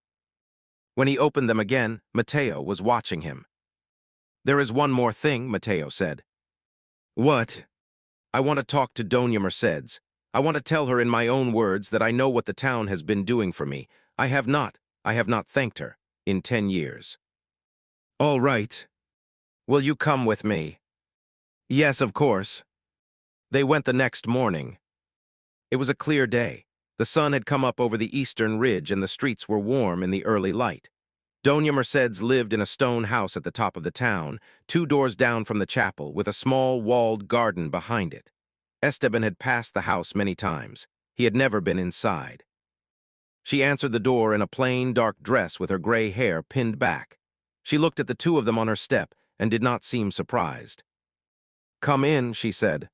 When he opened them again, Mateo was watching him. There is one more thing, Mateo said. What? I want to talk to Doña Mercedes. I want to tell her in my own words that I know what the town has been doing for me. I have not thanked her in 10 years. All right. Will you come with me? Yes, of course. They went the next morning. It was a clear day. The sun had come up over the eastern ridge and the streets were warm in the early light. Doña Mercedes lived in a stone house at the top of the town, 2 doors down from the chapel, with a small walled garden behind it. Esteban had passed the house many times. He had never been inside. She answered the door in a plain, dark dress with her gray hair pinned back. She looked at the 2 of them on her step and did not seem surprised. "Come in," she said.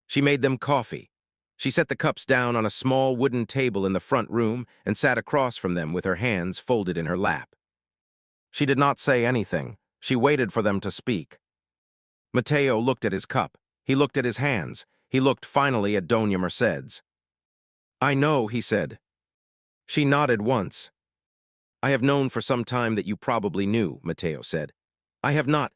She made them coffee. She set the cups down on a small wooden table in the front room and sat across from them with her hands folded in her lap. She did not say anything. She waited for them to speak. Mateo looked at his cup. He looked at his hands. He looked finally at Doña Mercedes. "I know," he said. She nodded once. "I have known for some time that you probably knew," Mateo said. I have not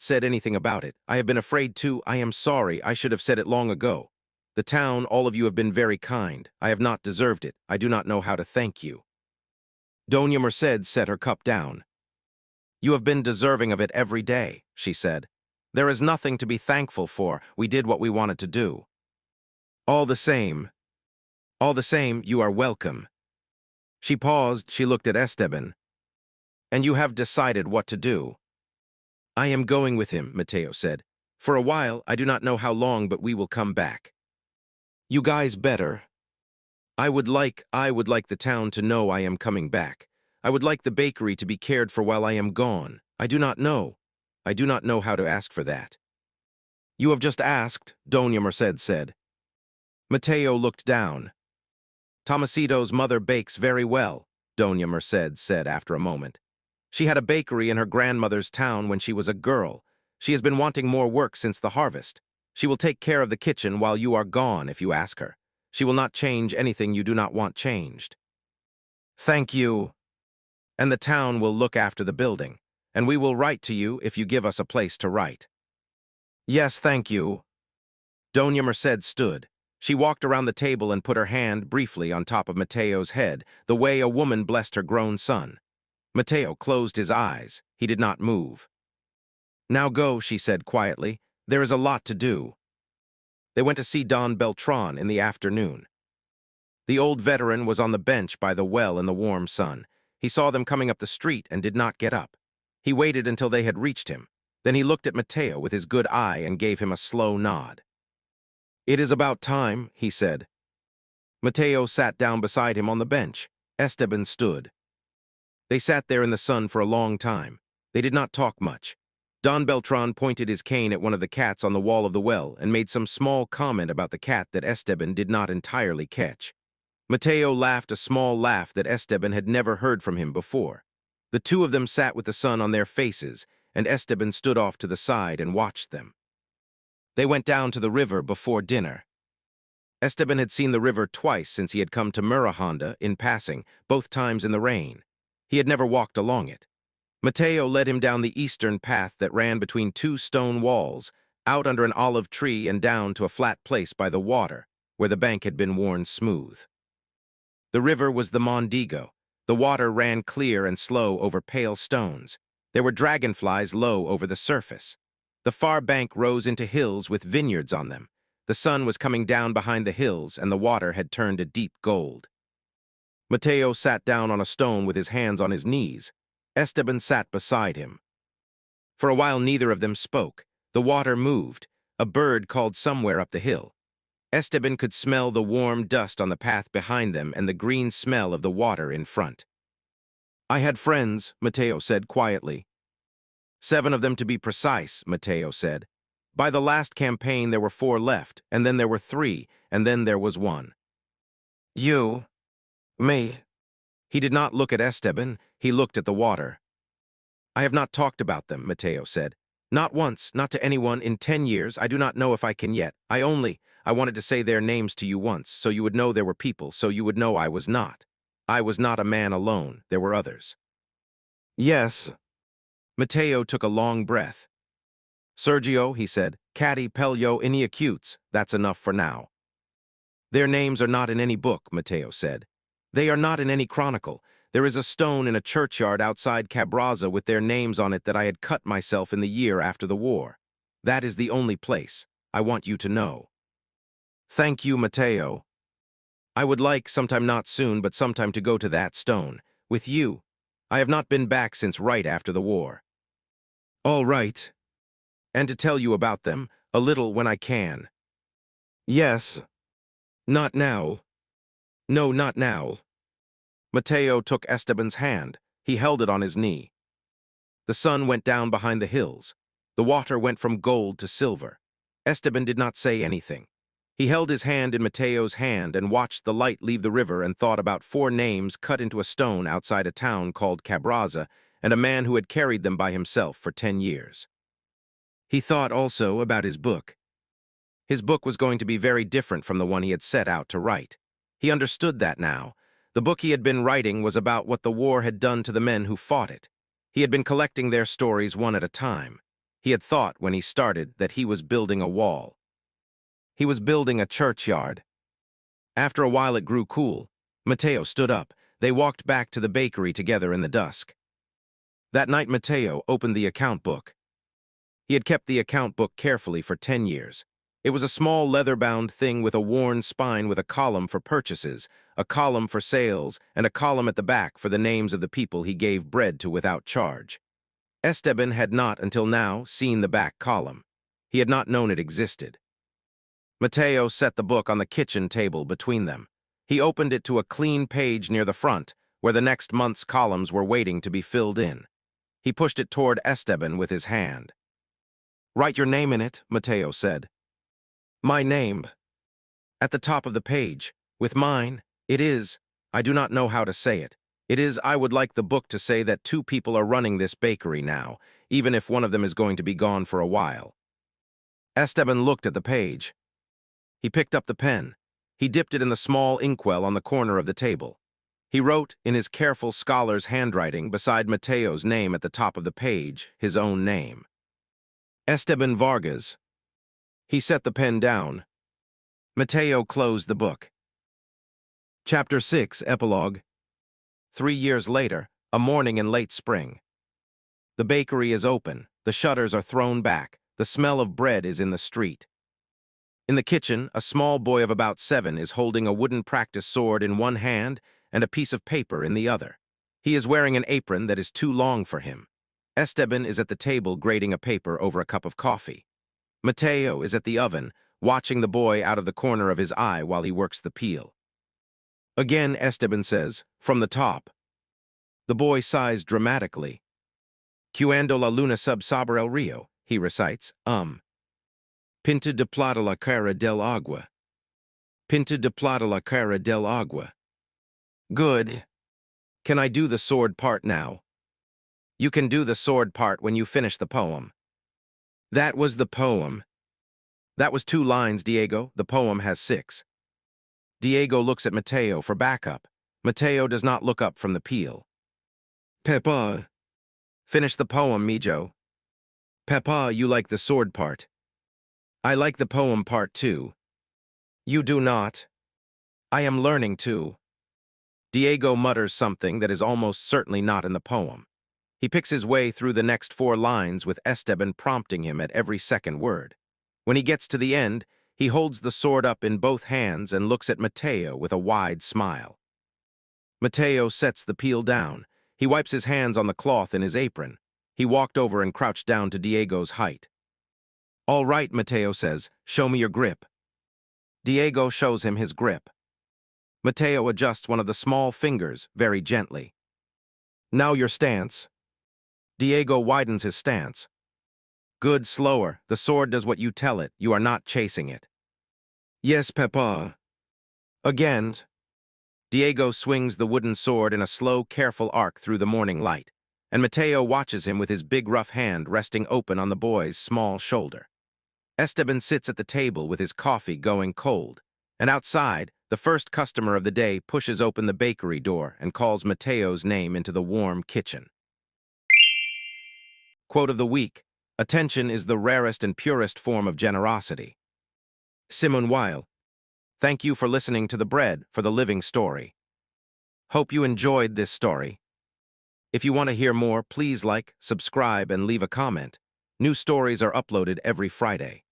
said anything about it. I have been afraid to. I am sorry. I should have said it long ago. The town, all of you have been very kind. I have not deserved it. I do not know how to thank you." Doña Mercedes set her cup down. "You have been deserving of it every day," she said. "There is nothing to be thankful for. We did what we wanted to do. All the same, you are welcome." She paused. She looked at Esteban. "And you have decided what to do?" "I am going with him," Mateo said. "For a while, I do not know how long, but we will come back." "You guys better. I would like the town to know I am coming back. I would like the bakery to be cared for while I am gone. I do not know how to ask for that." "You have just asked," Doña Mercedes said. Mateo looked down. "Tomasito's mother bakes very well," Doña Mercedes said after a moment. "She had a bakery in her grandmother's town when she was a girl. She has been wanting more work since the harvest. She will take care of the kitchen while you are gone if you ask her. She will not change anything you do not want changed." "Thank you. And the town will look after the building, and we will write to you if you give us a place to write." "Yes, thank you." Doña Mercedes stood. She walked around the table and put her hand briefly on top of Mateo's head, the way a woman blessed her grown son. Mateo closed his eyes. He did not move. "Now go," she said quietly. "There is a lot to do." They went to see Don Beltran in the afternoon. The old veteran was on the bench by the well in the warm sun. He saw them coming up the street and did not get up. He waited until they had reached him. Then he looked at Mateo with his good eye and gave him a slow nod. "It is about time," he said. Mateo sat down beside him on the bench. Esteban stood. They sat there in the sun for a long time. They did not talk much. Don Beltran pointed his cane at one of the cats on the wall of the well and made some small comment about the cat that Esteban did not entirely catch. Mateo laughed a small laugh that Esteban had never heard from him before. The 2 of them sat with the sun on their faces, and Esteban stood off to the side and watched them. They went down to the river before dinner. Esteban had seen the river twice since he had come to Mirahonda in passing, both times in the rain. He had never walked along it. Mateo led him down the eastern path that ran between 2 stone walls, out under an olive tree and down to a flat place by the water, where the bank had been worn smooth. The river was the Mondego. The water ran clear and slow over pale stones. There were dragonflies low over the surface. The far bank rose into hills with vineyards on them. The sun was coming down behind the hills, and the water had turned a deep gold. Mateo sat down on a stone with his hands on his knees. Esteban sat beside him. For a while neither of them spoke. The water moved. A bird called somewhere up the hill. Esteban could smell the warm dust on the path behind them and the green smell of the water in front. "I had friends," Mateo said quietly. 7 of them to be precise, Mateo said. "By the last campaign there were 4 left, and then there were 3, and then there was 1. You, me." He did not look at Esteban, he looked at the water. "I have not talked about them," Mateo said. "Not once, not to anyone in 10 years. I do not know if I can yet. I wanted to say their names to you once, so you would know there were people, so you would know I was not. I was not a man alone, there were others." "Yes." Mateo took a long breath. "Sergio," he said, Caddy Pelyo Iniacutes, that's enough for now. Their names are not in any book, Mateo said. They are not in any chronicle. There is a stone in a churchyard outside Cabraza with their names on it that I had cut myself in the year after the war. That is the only place. I want you to know. Thank you, Mateo. I would like, sometime not soon, but sometime to go to that stone. With you. I have not been back since right after the war. All right. And to tell you about them, a little when I can. Yes. Not now. No, not now. Mateo took Esteban's hand. He held it on his knee. The sun went down behind the hills. The water went from gold to silver. Esteban did not say anything. He held his hand in Mateo's hand and watched the light leave the river and thought about 4 names cut into a stone outside a town called Cabraza and a man who had carried them by himself for 10 years. He thought also about his book. His book was going to be very different from the one he had set out to write. He understood that now. The book he had been writing was about what the war had done to the men who fought it. He had been collecting their stories one at a time. He had thought, when he started, that he was building a wall. He was building a churchyard. After a while it grew cool. Mateo stood up. They walked back to the bakery together in the dusk. That night Mateo opened the account book. He had kept the account book carefully for 10 years. It was a small leather-bound thing with a worn spine with a column for purchases, a column for sales, and a column at the back for the names of the people he gave bread to without charge. Esteban had not, until now, seen the back column. He had not known it existed. Mateo set the book on the kitchen table between them. He opened it to a clean page near the front, where the next month's columns were waiting to be filled in. He pushed it toward Esteban with his hand. "Write your name in it," Mateo said. "My name. At the top of the page. With mine, it is, I do not know how to say it. It is, I would like the book to say that 2 people are running this bakery now, even if one of them is going to be gone for a while." Esteban looked at the page. He picked up the pen. He dipped it in the small inkwell on the corner of the table. He wrote, in his careful scholar's handwriting, beside Mateo's name at the top of the page, his own name. Esteban Vargas. He set the pen down. Mateo closed the book. Chapter 6, Epilogue. 3 years later, a morning in late spring. The bakery is open. The shutters are thrown back. The smell of bread is in the street. In the kitchen, a small boy of about 7 is holding a wooden practice sword in one hand and a piece of paper in the other. He is wearing an apron that is too long for him. Esteban is at the table grating a paper over a cup of coffee. Mateo is at the oven, watching the boy out of the corner of his eye while he works the peel. Again, Esteban says, from the top. The boy sighs dramatically. "Cuando la luna sub sobre el rio," he recites, Pinta de plata la cara del agua. Pinta de plata la cara del agua. Good. Can I do the sword part now? You can do the sword part when you finish the poem. That was the poem. That was 2 lines, Diego. The poem has 6. Diego looks at Mateo for backup. Mateo does not look up from the peel. Papa. Finish the poem, Mijo. Papa, you like the sword part. I like the poem part too. You do not. I am learning to. Diego mutters something that is almost certainly not in the poem. He picks his way through the next 4 lines with Esteban prompting him at every second word. When he gets to the end, he holds the sword up in both hands and looks at Mateo with a wide smile. Mateo sets the peel down. He wipes his hands on the cloth in his apron. He walked over and crouched down to Diego's height. All right, Mateo says, show me your grip. Diego shows him his grip. Mateo adjusts one of the small fingers very gently. Now your stance. Diego widens his stance. Good, slower. The sword does what you tell it. You are not chasing it. Yes, Papa. Again. Diego swings the wooden sword in a slow, careful arc through the morning light, and Mateo watches him with his big, rough hand resting open on the boy's small shoulder. Esteban sits at the table with his coffee going cold, and outside, the first customer of the day pushes open the bakery door and calls Mateo's name into the warm kitchen. Quote of the week, Attention is the rarest and purest form of generosity. Simon Weil, thank you for listening to The Bread for the Living Story. Hope you enjoyed this story. If you want to hear more, please like, subscribe, and leave a comment. New stories are uploaded every Friday.